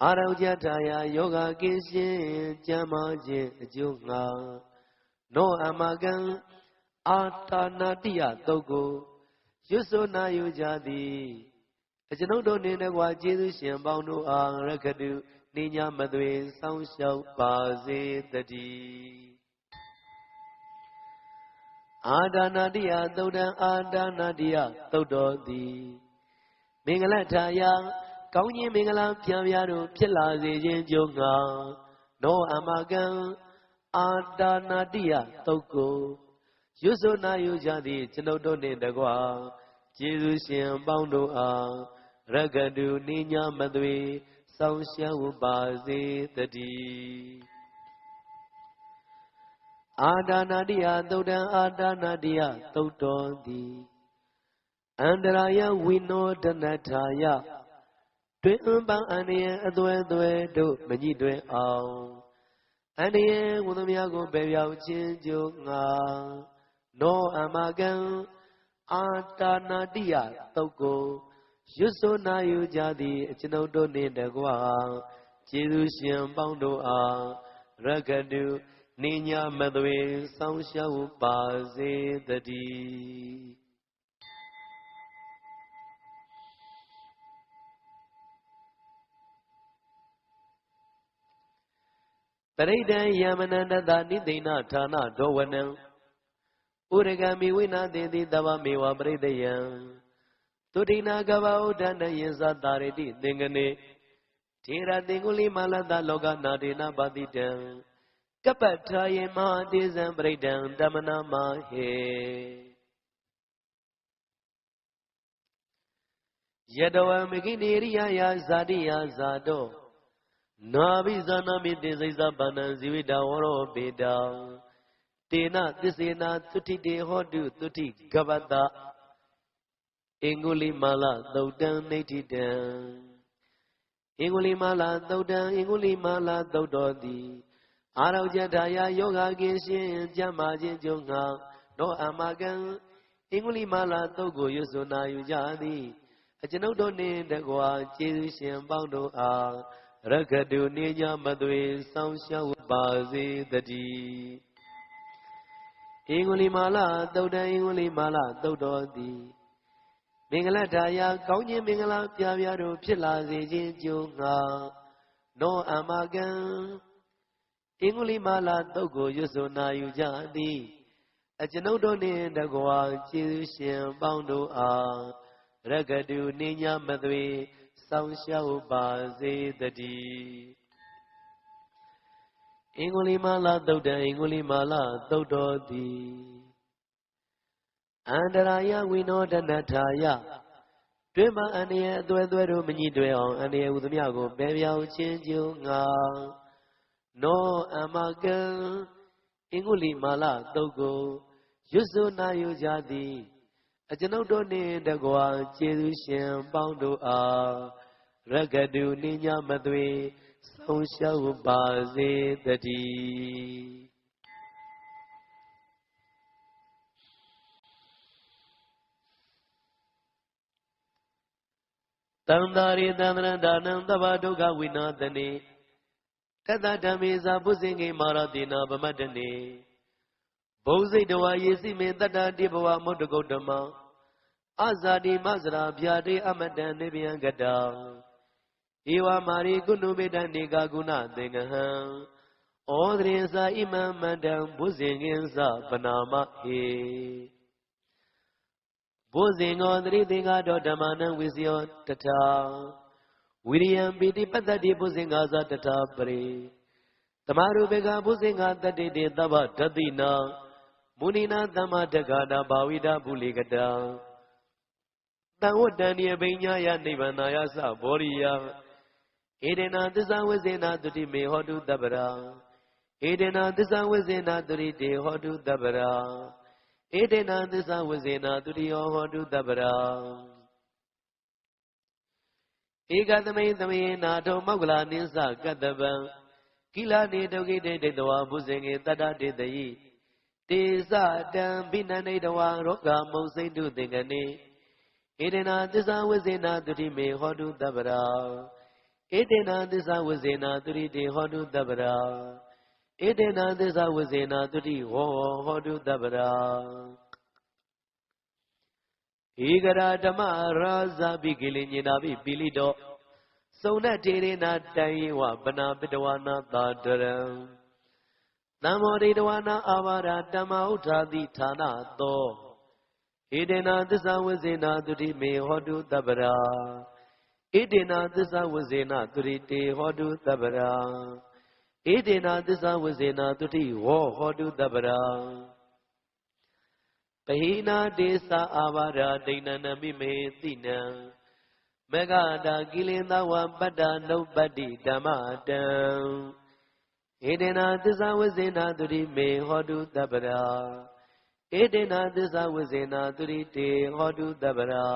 အာရုံကြထာယယောဂကင်းရှင်းကျမ်းမာခြင်းအကျိုးငှာနောအမကံအာဒါနာတိယသုတ်ကိုရွတ်ဆိုနာယူကြသည်အကျွန်ုပ်တို့နှင့်တကွာကျေးဇူးရှင်ပေါင်းတို့အားရခတုနိညာမသွေဆောင်းလျှောက်ပါစေတည်းအာဒါနာတိယသုတ်တံအာဒါနာတိယသုတ်တော်သည်မင်္ဂလထာယကောင်းခြင်းမင်္ဂလာပြပြတို့ဖြစ်လာစေခြင်းကြုံငါနောအမကံအာဒါနာတိယသုတ်ကိုရွတ်ဆိုနာယူကြသည်ကျွန်ုပ်တို့နှင့်တကွာကျေးဇူးရှင်ပေါင်းတို့အားရကတုနိညာမသွေဆောင်းရှောက်ပါစေတည်းအာဒါနာတိယသုတ်တံအာဒါနာတိယသုတ်တော်သည်အန္တရာယဝိနောဒနထာယတွင်ပန်းအန္တရာအသွဲသွဲတို့မညှိတွင်အောင်အန္တရာဝိသမြကိုပယ်ပြောင်းခြင်းကြုံငါနောအမကံအာဒါနာတိယသုတ်ကိုရွတ်ဆိုနာယူကြသည်အကျွန်ုပ်တို့နှင့်တကွာကျေးဇူးရှင်ပေါင်းတို့အားရကတုနိညာမသွေဆောင်းလျှောက်ပါစေတည်းပရိဒံယမနန္တတနိသိဏဌာနဒောဝနံဥရဂမိဝိနာတိတိတဗ္ဗမေဝပရိဒယံသုတိနာကဗဥဒ္ဒနယင်္စတာရတိသင်္ကနေထေရသင်္ကုလိမလတလောကနာဒေနပါတိတံကပ္ပထာယေမဟာတေဇံပရိဒံဓမ္မနာမဟေယတဝံမကိနေရိယယာဇာတိယဇာတောနာဘိဇာနာမိတေစိသဗန္နံဇီဝိတဝရောပေတံတေနသစ္စေနာသုတိတေဟောတုသုတိကပ္ပတအင်္ဂုလိမာလသုတ်တံနေတိတံအင်္ဂုလိမာလသုတ်တံအင်္ဂုလိမာလသုတ်တော်သည်အာရောကြထာယယောဂကင်းရှင်ကျမ်းမာခြင်းကြုံငါနောအမကံအင်္ဂုလိမာလသုတ်ကိုရွတ်ဆိုနာယူကြသည်အကျွန်ုပ်တို့နှင့်တကွာကျေးဇူးရှင်ပေါင်းတို့အားရကတုနိညာမသွေဆောင်းရှောက်ပါစေတည်းအင်္ဂုလိမာလသုတ်တံအင်္ဂုလိမာလသုတ်တော်သည်မင်္ဂလထာယကောင်းခြင်းမင်္ဂလာပြပြတို့ဖြစ်လာစေခြင်းကြုံငါနောအမကံအင်္ဂုလိမာလသုတ်ကိုရွတ်ဆိုနာယူကြသည်အကျွန်ုပ်တို့နှင့်တကွာကျေးဇူးရှင်ပေါင်းတို့အားရကတုနိညာမသွေဆောင်းလျှောက်ပါစေတည်းအင်္ဂုလိမာလသုတ်တံအင်္ဂုလိမာလသုတ်တော်သည်အန္တရာယဝိနောဒနထာယတွင်မှအန္တရာအသွဲသွဲတို့မညှိတွဲအောင်အန္တရာဟူသမျှကိုပယ်ပြောင်းခြင်းကြုံငါနောအမကံအင်္ဂုလိမာလသုတ်ကိုရွတ်ဆိုနာယူကြသည်အကျွန်ုပ်တို့နှင့်တကွာကျေးဇူးရှင်ပေါင်းတို့အားရကတုနိညာမသွေဆောင်းလျှောက်ပါစေတည်းတံသာရိတံတရဒါနံသဗ္ဗဒုက္ခဝိနာသနေတတဓမ္မေဇာပုဇင်္ဂေမာရတိနာဗမတ္တနေဘုဇိတဝါယေစီမေတတ္တတိဘဝမုဒ္ဒဂုတ္တမအဇာတိမဇရာဗျာတိအမတံနေဗျံကတံဧဝမာရိကုဏုမေတ္တနေကာကုဏသင်္ကဟံဩဒရိဇာဣမံမန္တံဘုဇင်္ဂင်္စပနာမဟေဘုဇင်္ဂောသတိသင်္ဃတော်ဓမ္မနံဝိဇယောတထာဝိရိယံပိတိပတ္တိဘုဇင်္ဂါဇတထာပရိတမရုပေကဘုဇင်္ဂါတတ္တိတေသဗ္ဗဓတိနာမုနိနာသမ္မာတက္ကနာဘာဝိဒပုလိကတံတံဝတ္တန်ယပညာယနိဗ္ဗာနာယသဘောရိယဧဒေနာသစ္စာဝိဇေနာတုတိမေဟောတုတပ္ပရာဧဒေနာသစ္စာဝိဇေနာတုတိတေဟောတုတပ္ပရာဧဒေနာသစ္စာဝိဇေနာတုတိယောဟောတုတပ္ပရာဧကသမိသမေနာထောမောက္ကလာနိစ္စကတ္တဗံကိလနေဒုက္ခိတေတေတဝါဘုဇင်္ဂေတတ္တတေတယိတေဇတံဘိနန္ဒေတဝါရောဂမုံစိတုသင်္ကနေ ဧတေနာသစ္စာဝိဇေနာတုတိမေဟောတုတပ္ပရာဧတေနာသစ္စာဝိဇေနာတုတိတေဟောတုတပ္ပရာဧတေနာသစ္စာဝိဇေနာတုတိဟောဟောတုတပ္ပရာဧကရာဓမ္မရာဇပိကိလေညေနာပိပိလိတောစုံနတေရေနာတိုင်ဝပနာပိတဝနာသာတရံသံမောဒိတဝနာအာဘာရဓမ္မဥထာတိဌာနသောဧတေနာသစ္စာဝိဇေနာတုတိမေဟောတုတပ္ပရာဧတေနာသစ္စာဝိဇေနာတုတိတေဟောတုတပ္ပရာဧတေနာသစ္စာဝိဇေနာတုတိဝောဟောတုတပ္ပရာပဟိနာဒေသအာဘာရဒိဏနမိမေတိနံမဂတာကိလေသာဝပတ္တနုပတ္တိဓမ္မတံဧတေနာသစ္စာဝိဇေနာတုတိမေဟောတုတပ္ပရာဧတေနာသစ္စာဝိဇေနာတုတိတေဟောတုတပ္ပရာ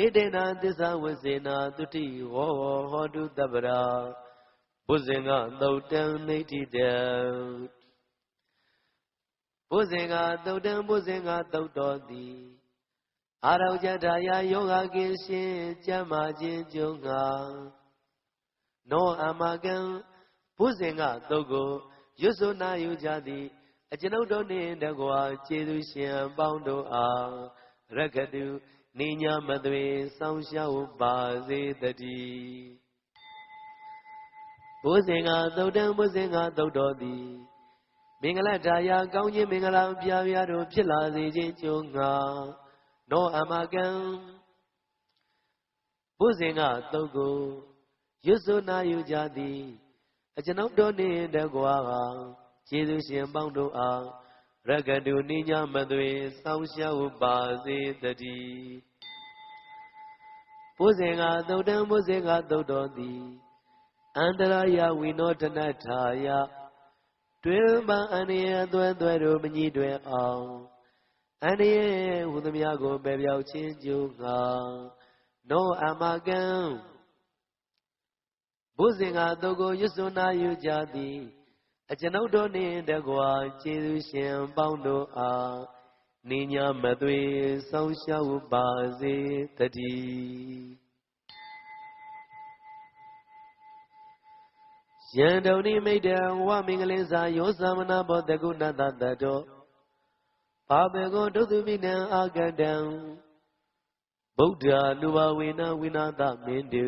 ဧတေနာသစ္စာဝိဇေနာတုတိဝောဟောတုတပ္ပရာဘုဇင်္ဂသုတ်တံနိဋ္ဌိတံဘုဇင်္ဂသုတ်တံဘုဇင်္ဂသုတ်တော်သည်အာရောကြထာယယောဂကိရှင်ကျမ်းမာခြင်းကျုံငါနောအမကံဘုဇင်္ဂသုတ်ကိုရွတ်ဆိုနာယူကြသည်အကျွန်ုပ်တို့နှင့်တကွာကျေးဇူးရှင်ပေါင်းတို့အားရက္ခတုနိညာမသွေစောင့်ရှောက်ပါစေတည်းဘုဇင်္ဂသုတ်တံဘုဇင်္ဂသုတ်တော်သည်မင်္ဂလထာယကောင်းခြင်းမင်္ဂလာပြားပြားတို့ဖြစ်လာစေခြင်းကျုံငါနောအမကံဘုဇင်္ဂသုတ်ကိုရွတ်ဆိုနာယူကြသည်အကျွန်ုပ်တို့နှင့်တကွာကျေးဇူးရှင်ပေါင်းတို့အားရက္ခတုနိညာမသွေစောင့်ရှောက်ပါစေတည်းဘုဇင်္ဂသုတ်တံဘုဇင်္ဂသုတ်တော်သည်အန္တရာယဝိနောတနထာယတွင်ပန်းအန္တရာယ်သွဲသွဲတို့မညီတွင်အောင်အန္တရာယ်ဟူသည်များကိုပယ်ပြောက်ခြင်းကြိုးငါနောအမကံဘုဇင်္ဂသုတ်ကိုရွတ်ဆိုနာယူကြသည်အကျွန်ုပ်တို့နှင့်တကွာကျေးဇူးရှင်ပေါင်းတို့အားနိညာမသွေစောင့်ရှောက်ပါစေတည်းယံတုန်ိမိတ်တံဝမင်္ဂလိသာယောသမနာဘောတကုဏတတတောဘာဘေကောဒုသုပိနံအာကတံဗုဒ္ဓနုဘဝေနဝိနာသမင်းတု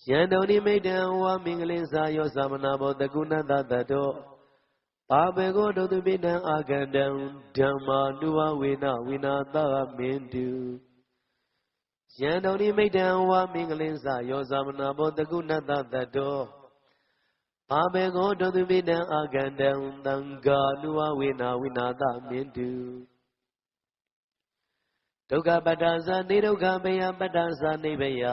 ယံတုန်ိမိတ်တံဝမင်္ဂလိသာယောသမနာဘောတကုဏတတတောဘာဘေကောဒုသုပိနံအာကတံဓမ္မာနုဘဝေနဝိနာသမင်းတုယံတုန်ိမိတ်တံဝမင်္ဂလိသာယောသမနာဘောတကုဏတတတောဘာဘေကောဒုသုပိတံအာကန္တံသံဃာနုဝဝေနာဝိနာသမင်တုဒုက္ခပတ္တဇာနေဒုက္ခဘေယပတ္တဇာနေဘေယ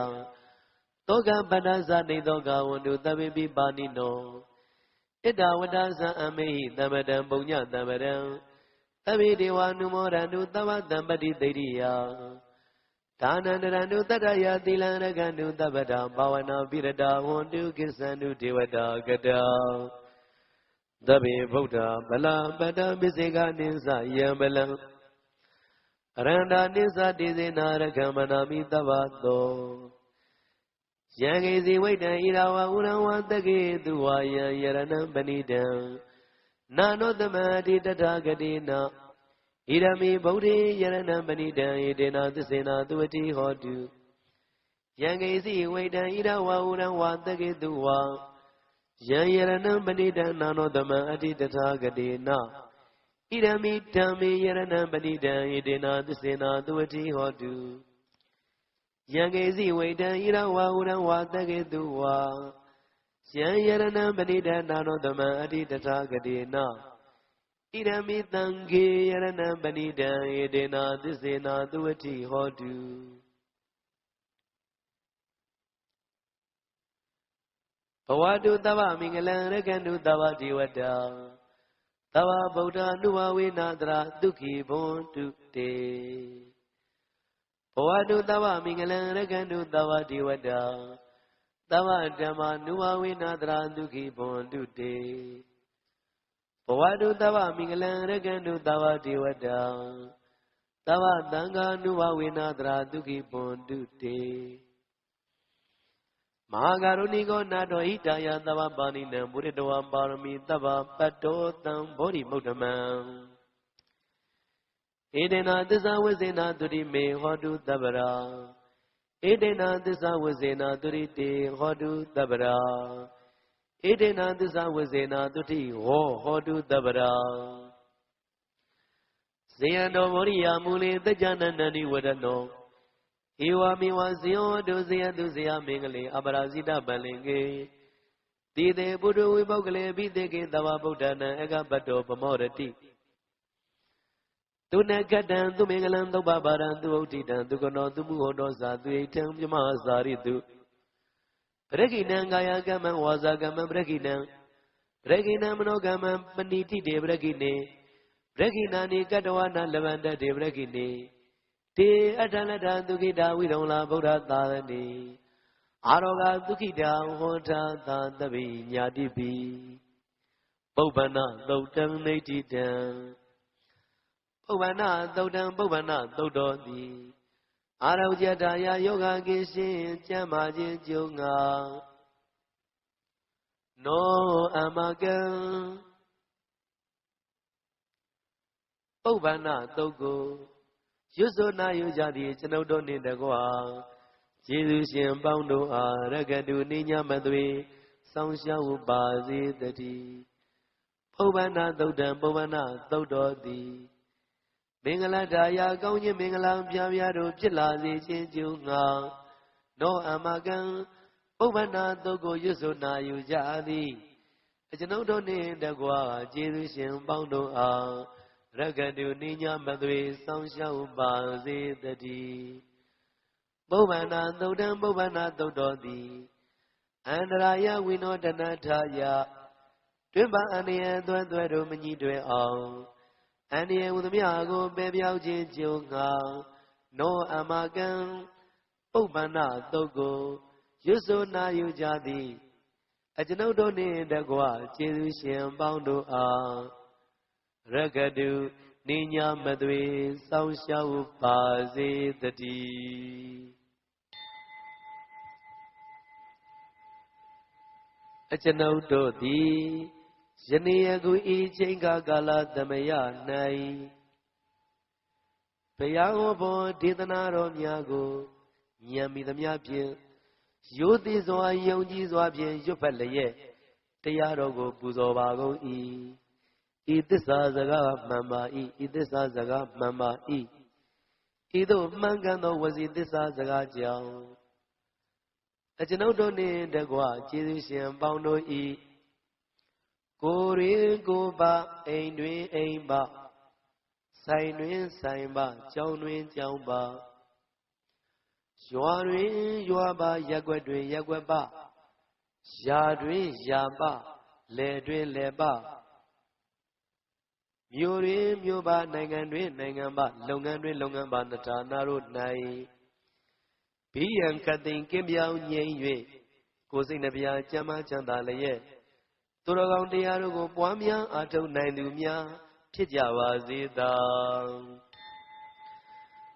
သောကပတ္တဇာနေသောကဝန္တုသဗ္ဗေပိပါဏိနောဣတ္တဝတ္တဇံအမေဟိသမ္ပတံပုညသမ္ပတံသဗ္ဗေဒေဝနုမောရန္တုသဗ္ဗတံပတိသိရိယဒါနန္တရန္တုတတ္တယသီလံရကန္တုသဗ္ဗတာဘာဝနာပိရတာဝန္တုကိသန္တုဒေဝတာကတာသဗ္ဗေဗုဒ္ဓဗလပတ္တပိစေကနိစ္စယံဗလံအရန္တာနိစ္စတိစေနာရကမနာမိသဗ္ဗသောယံကေစီဝိတံဣရာဝဥရဝတကေသူဝါယံယရဏံပဏိတံနာနောတမတိတထာဂတိနာဣရမိဗုဒ္ဓေယရဏံပဏိတံဣတေနာသစ္စေနာသူဝတိဟောတုယံကေစီဝိတံဣရဝဥရဝတကေသူဝါယံယရဏံပဏိတံနာနောတမအတိတထာဂတိနာဣရမိဓမ္မေယရဏံပဏိတံဣတေနာသစ္စေနာသူဝတိဟောတုယံကေစီဝိတံဣရဝဥရဝတကေသူဝါယံယရဏံပဏိတံနာနောတမအတိတထာဂတိနာဣရမိသံဃေယရဏံပဏိတံဧတေနာသစ္စေနာသူဝတိဟောတုဘဝတုသဗ္ဗမင်္ဂလံရကန္တုသဗ္ဗဒေဝတာသဗ္ဗဗုဒ္ဓနုဘဝေနာတရာဒုက္ခိဘွန်တုတေဘဝတုသဗ္ဗမင်္ဂလံရကန္တုသဗ္ဗဒေဝတာသဗ္ဗဓမ္မာနုဘဝေနာတရာဒုက္ခိဘွန်တုတေဘဝတုသဗ္ဗမင်္ဂလံရကန္တုသဗ္ဗဒေဝတာသ ဗ္ဗသံဃာနုဘဝေနသရာဒုက္ခိပွန်တုတေမဟာကရုဏိကောနာတောဟိတယသဗ္ဗပါဏိနံဘုရတဝံပါရမီသဗ္ဗပတ္တောတံဘောဓိမုဒ္ဓမံဧတေနသစ္စာဝိဇေနတုတိမေဟောတုတဗ္ဗရာဧတေနသစ္စာဝိဇေနတုရိတေဟောတုတဗ္ဗရာဧတေနသစ္စာဝိဇေနတုတိဟောတုတဗ္ဗရာဇေယံတော်ဘောရိယာမူလေတကြနန္တနိဝရနောဧဝမေဝဇေယောတုဇေယတုဇေယမင်္ဂလေအပရာဇိတပလင်ကေတိတေပုရိဝိပုဂ္ဂလေပိတေကေသဗ္ဗဗုဒ္ဓနံအကပတ္တောပမောရတိသူနကတံသူမင်္ဂလံသုပ္ပပါရံသူဥဋ္ဌိတံသူကနောသူမှုဟောတောဇာသူဣထံမြမဇာရိတုပရခိဏံကာယကမ္မံဝါစာကမ္မံပရခိဏံမနောကမ္မံပဏိတိတေပရခိနေပရခိဏာနိကတဝနာလဗန္တတေပရခိနေတေအထလထသုခိတာဝိရုံလာဗုဒ္ဓသာသနေအာရောဂသုခိတာဟောထာသာတပိညာတိပိပုပ္ပန္နသုတ်တံနေတိတံပုပ္ပန္နသုတ်တံပုပ္ပန္နသုတ်တော်သည်အာရောဂတာယယောဂကိရှင်ကျမ်းမာခြင်းကျုံငါနောအမကံပုပ္ပန္နသုတ်ကိုရွတ်ဆိုနာယူကြသည်ကျွန်ုပ်တို့နှင့်တကွာကျေးဇူးရှင်ပေါင်းတို့အားရကတုနိညာမသွေဆောင်းရှောက်ပါစေတည်းပုပ္ပန္နသုတ်တံပုပ္ပန္နသုတ်တော်သည်မင်္ဂလာဒါယာကောင်းခြင်းမင်္ဂလာပြားပြားတို့ဖြစ်လာစေခြင်းကျုံငါနောအမကံပုပ္ပန္နသုတ်ကိုရွတ်ဆိုနာယူကြသည်ကျွန်ုပ်တို့နှင့်တကွာကျေးဇူးရှင်ပေါင်းတို့အားရကတုနိညာမသွေဆောင်းရှောက်ပါစေတည်းပုပ္ပန္နသုတ်တံပုပ္ပန္နသုတ်တော်သည်အန္တရာယဝိနောဒနာထာယတွင်ပါအန္တရာယ်သွဲတို့မညီတွဲအောင်အန္တရာယ်ဟူသမျှကိုပယ်ပြောက်ခြင်းကျုံငါနောအမကံပုပ္ပန္နသုတ်ကိုရွတ်ဆိုနာယူကြသည်ကျွန်ုပ်တို့နှင့်တကွကျေးဇူးရှင်ပေါင်းတို့အားရကတုနိညာမသွေဆောင်းရှောက်ပါစေတည်းကျွန်ုပ်တို့သည်ယနေ့ယခုဤချိန်ကာလသမယ၌ဘုရားဟောပေါ်ဒေသနာတော်များကိုဉာဏ်မိသမျှဖြင့်ရိုသေစွာယုံကြည်စွာဖြင့်ရွတ်ဖတ်လျက်တရားတော်ကိုပူဇော်ပါကုန်၏ဤသစ္စာစကားမှန်ပါ၏ဤသစ္စာစကားမှန်ပါ၏ဤသို့မှန်ကန်သောဝစီသစ္စာစကားကြောင့်ကျွန်ုပ်တို့နှင့်တကွကျေးဇူးရှင်ပေါင်းတို့၏ကိုယ်တွင်ကိုယ်ပါအိမ်တွင်အိမ်ပါဆိုင်တွင်ဆိုင်ပါကျောင်းတွင်ကျောင်းပါရွာတွင်ရွာပါရပ်ကွက်တွင်ရပ်ကွက်ပါယာတွင်ယာပါလယ်တွင်လယ်ပါမြို့တွင်မြို့ပါနိုင်ငံတွင်နိုင်ငံပါလုပ်ငန်းတွင်လုပ်ငန်းပါနထာနာတို့၌ဘိယံကတိန်ကင်းပြောင်းငြိမ်၍ကိုယ်စိတ်နှပြကျမ်းမာချမ်းသာလျက်သူတော်ကောင်းတရားတို့ကိုပွားများအားထုတ်နိုင်သူများဖြစ်ကြပါစေသာ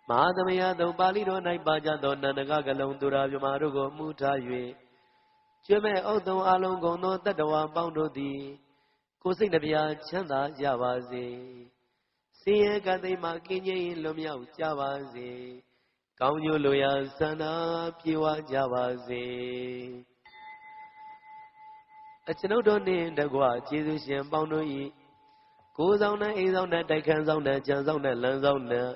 မဟာသမယသုတ်ပါဠိတော်၌ပါကြသောနန္ဒကကလုံးသူရာမြမတို့ကိုမှုထား၍ကျွမဲ့ဥဒ္ဒံအလုံးကုန်သောတတ္တဝါပေါင်းတို့သည်ကိုယ်စိတ်နှပြချမ်းသာကြပါစေဆင်းရဲကတိမှကင်းငြိမ်းလွတ်မြောက်ကြပါစေကောင်းကျိုးလိုရာဆန္ဒပြေဝကြပါစေကျွန်ုပ်တို့နှင့်တကွကျေးဇူးရှင်ပေါင်းတို့၏ကိုယ်ဆောင်နဲ့အိမ်ဆောင်နဲ့တိုက်ခန်းဆောင်နဲ့ကြံဆောင်နဲ့လမ်းဆောင်နဲ့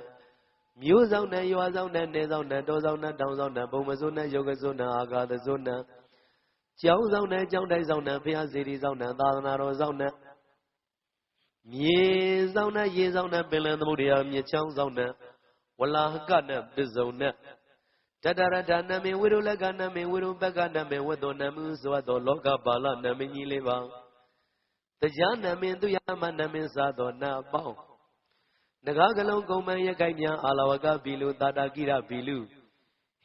မြို့ဆောင်နဲ့ရွာဆောင်နဲ့နယ်ဆောင်နဲ့တောဆောင်နဲ့တောင်ဆောင်နဲ့ဘုံမစိုးနဲ့ယောဂစိုးနဲ့အာဃာတစိုးနဲ့ကျောင်းဆောင်နဲ့ကျောင်းတိုက်ဆောင်နဲ့ဘုရားစေတီဆောင်နဲ့သာသနာတော်ဆောင်နဲ့မြေဆောင်နဲ့ရေဆောင်နဲ့ပင်လယ်သမုဒ္ဒရာမြစ်ချောင်းဆောင်နဲ့ဝလာဟကနဲ့ပစ္စုံနဲ့တတရဒနမေဝိရုလကနမေဝိရုပကနမေဝတ္တောနမှုသောသောလောကပါဠနမေကြီးလေးပါတရားနမေသူယမနမေသာသောနာပေါင်းနဂါကလုံးကုံမန်ရခိုင်မြန်အာလဝကဘီလူတာတာကိရဘီလူ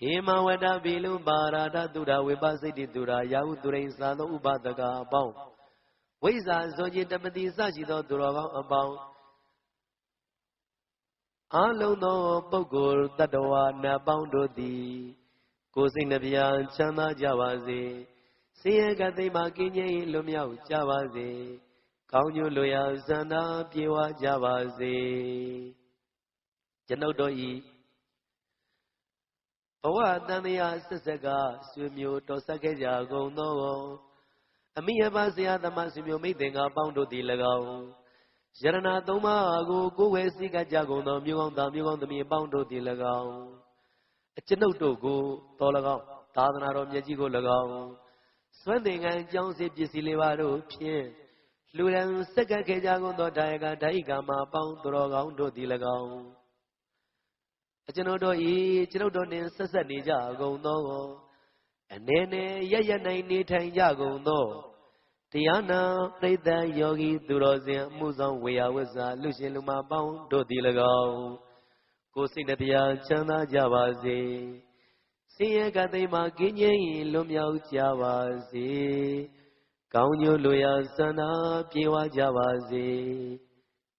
ဟေမဝတ္တဘီလူပါရာဒတုဒဝေပစိတ်တိတုရာယာဟုသူရိန်သာသောဥပဒကအပေါင်းဝိဇ္ဇာဇောจิตတမတိစရှိသောသူတော်ကောင်းအပေါင်း အာလုံးသောပုဂ္ဂိုလ်တ attva နတ်ပေါင်းတို့သည်ကိုယ်စိတ်နှပြချမ်းသာကြပါစေဆင်းရဲကသိမ်းမှကင်းငြိမ်းလွတ်မြောက်ကြပါစေကောင်းကျိုးလိုရာဆန္ဒပြေဝကြပါစေကျွန်ုပ်တို့ဤဘဝတန်တရားဆက်ဆက်ကဆွေမျိုးတော်ဆက်ခဲ့ကြကုန်သောအမိအဘဆရာသမားဆွေမျိုးမိတ်သင်္ကာပေါင်းတို့သည်၎င်းယရဏသုံးပါးကိုကိုယ်ဝဲစည်းကပ်ကြကုန်သောမြို့ကောင်းသားမြို့ကောင်းသမီးပေါင်းတို့သည်၎င်းအကျွန်ုပ်တို့ကိုတော်၎င်းသာသနာတော်မြတ်ကြီးကို၎င်းစွမ်းသင်္ကန်းကြောင်းစီပစ္စည်းလေးပါတို့ဖြင့်လူရန်စက်ကပ်ခဲ့ကြကုန်သောဒါယကဒိုက္ခမှာပေါင်းတော်ကောင်းတို့သည်၎င်းအကျွန်ုပ်တို့နှင့်ဆက်ဆက်နေကြကုန်သောအနေနဲ့ရရနိုင်နေထိုင်ကြကုန်သောတရားနာပရိသတ်ယောဂီသူတော်စင်အမှုဆောင်ဝေယဝဇ္ဇာလူရှင်လူမပေါင်းတို့သည်၎င်းကိုယ်စိတ်နှပြချမ်းသာကြပါစေဆင်းရဲကသိမ်းမှကင်းငြိမ်းလွတ်မြောက်ကြပါစေကောင်းကျိုးလိုရာဆန္ဒပြေဝကြပါစေ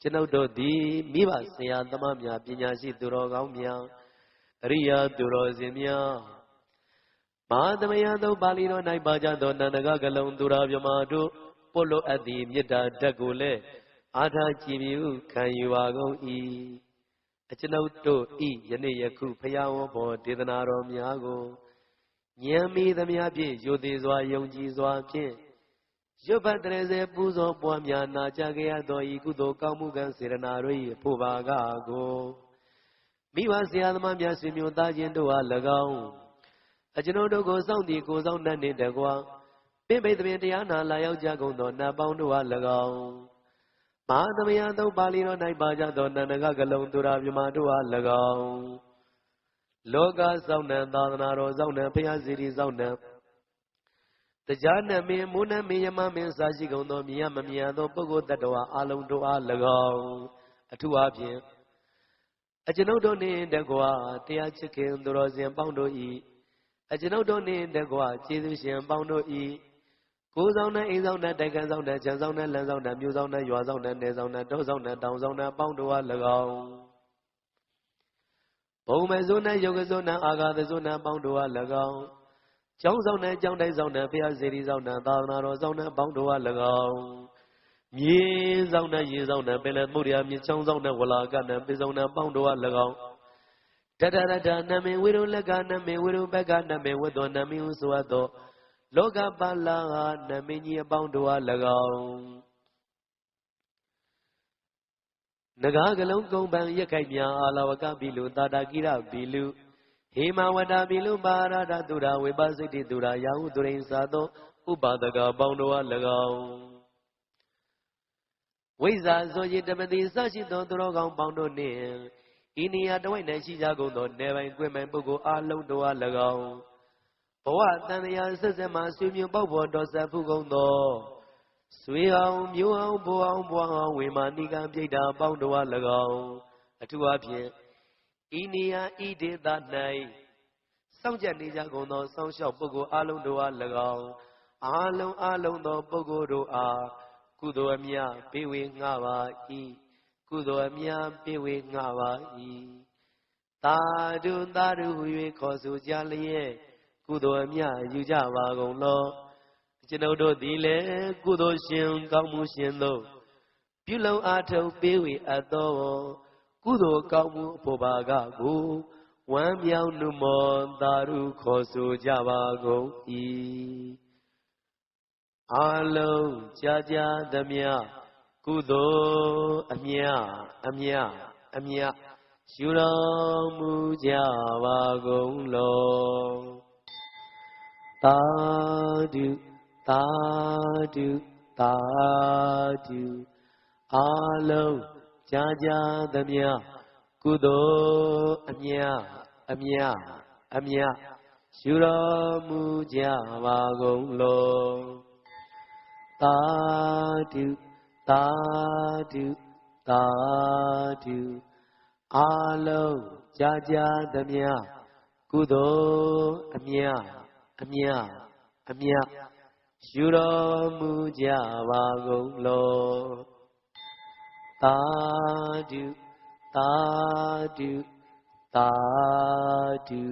ကျွန်ုပ်တို့သည်မိဘဆရာသမားများပညာရှိသူတော်ကောင်းများအရိယာသူတော်စင်များမဟာသမယသောပါဠိတော်၌ပါကြသောနန္ဒကကလုံးသူတော်မြမတို့ပို့လို့အပ်သည့်မေတ္တာဓာတ်ကိုလည်းအားထားကြည်မြူခံယူပါကုန်၏အကျွန်ုပ်တို့ဤယနေ့ယခုဖယားဝဘောဒေသနာတော်များကိုဉာဏ်မီသမျှဖြင့်ယုသေးစွာယုံကြည်စွာဖြင့်ရွတ်ဖတ်တရေစေပူဇော်ပွားများနာကြားကြရသောဤကုသိုလ်ကောင်းမှုကံစေရနာတို့၏အဖို့ပါကကိုမိဘဆရာသမားများဆွေမျိုးသားချင်းတို့အား၎င်းအကျွန်ုပ်တို့ကိုစောင့်တည်ကိုစောင့်နှံ့နေတကွာပိပိသပင်တရားနာလာရောက်ကြကုန်သောနတ်ပေါင်းတို့အား၎င်းမဟာသမယသုံးပါဠိတော်၌ပါကြသောနန္ဒကကလုံးသူရာမြမတို့အား၎င်းလောကစောင့်နှံသာသနာတော်စောင့်နှံဘုရားစီရီစောင့်နှံတရားနမင်းမူနမင်းယမမင်းစာရှိကုန်သောမြင်မမြင်သောပုဂ္ဂိုလ်တ attva အလုံးတို့အား၎င်းအထူးအားဖြင့်အကျွန်ုပ်တို့နှင့်တကွာတရားချစ်ခင်သူတော်စင်ပေါင်းတို့၏အကျွန်ုပ်တို့နှင့်တကွာကျေးဇူးရှင်ပေါင်းတို့၏ကိုယ်ဆောင်နဲ့အိမ်ဆောင်နဲ့တိုက်ခန်းဆောင်နဲ့ခြံဆောင်နဲ့လမ်းဆောင်နဲ့မြို့ဆောင်နဲ့ရွာဆောင်နဲ့နယ်ဆောင်နဲ့တောဆောင်နဲ့တောင်ဆောင်နဲ့ပေါင်းတို့အား၎င်းဘုံမဇုနဲ့ယုတ်ကဇုနဲ့အာဃာတဇုနဲ့ပေါင်းတို့အား၎င်းကျောင်းဆောင်နဲ့ကျောင်းတိုက်ဆောင်နဲ့ဘုရားစေတီဆောင်နဲ့သာသနာတော်ဆောင်နဲ့ပေါင်းတို့အား၎င်းမြေဆောင်နဲ့ရေဆောင်နဲ့ပင်လယ်မှုရိယမြေချောင်းဆောင်နဲ့ဝလာကနဲ့ပိဆောင်နဲ့ပေါင်းတို့အား၎င်းတတရတနမေဝိရုလကနမေဝိရုဘကနမေဝတ္တောနမေဟုဆိုအပ်သောလောကပါလာနမေကြီးအပေါင်းတို့အား၎င်းနဂါကလုံးကုံပံရက်ခိုက်များအာလဝကဘီလူတာတာကိရဘီလူဟေမဝတ္တဘီလူပါရဒတုရာဝေပစိတိတုရာယာဟုသူရိန်သာသောဥပါဒကပေါင်းတို့အား၎င်းဝိဇ္ဇာဇောจิตတပတိစရှိသောသူတော်ကောင်းပေါင်းတို့နှင့်ဤနေရာတဝိုက်၌ရှိကြကုန်သောနေပိုင်ကွင်ပိုင်ပုဂ္ဂိုလ်အားလုံးတို့အား၎င်းဘဝတန်တရားဆက်ဆက်မှဆွေမျိုးပေါက်ပေါ်တော်ဆက်ဖူးကုန်သောဆွေအောင်မျိုးအောင်ဘိုးအောင်ဘွားအောင်ဝေမာနိကံပြိတ္တာပေါင်းတို့အား၎င်းအထူးအားဖြင့်ဤနေရာဤဒေသ၌စောင့်ကြနေကြကုန်သောစောင့်ရှောက်ပုဂ္ဂိုလ်အားလုံးတို့အား၎င်းအားလုံးသောပုဂ္ဂိုလ်တို့အားကုသိုလ်အမြတ်ပေးဝေငှပါ၏ကုသိုလ်အမြတ်ပေးဝေငှပါ၏သာဓုသာဓုဟူ၍ခေါ်ဆိုကြလျက်ကုသိုလ်အမြတ်ယူကြပါကုန်လောကျွန်ုပ်တို့သည်လည်းကုသိုလ်ရှင်ကောင်းမှုရှင်တို့ပြုလုံအားထုတ်ပေးဝေအပ်သောကုသိုလ်ကောင်းမှုအဖို့ပါကကိုဝမ်းမြောက်နှုမောသာဓုခေါ်ဆိုကြပါကုန်၏အာလုံးကြာကြာသမျှကုသိုလ်အမြတ်ရှုတော်မူကြပါကုန်လောသာဓုသာဓုသာဓုအာလုံးကြာကြာသမျှကုသိုလ်အမြတ်ရှုတော်မူကြပါကုန်လောသာဓုသာဓုသာဓုအာလုံးကြာကြာသမျှကုသိုလ်အမြတ်ရှုတော်မူကြပါကုန်လောသာဓု သာဓုသာဓု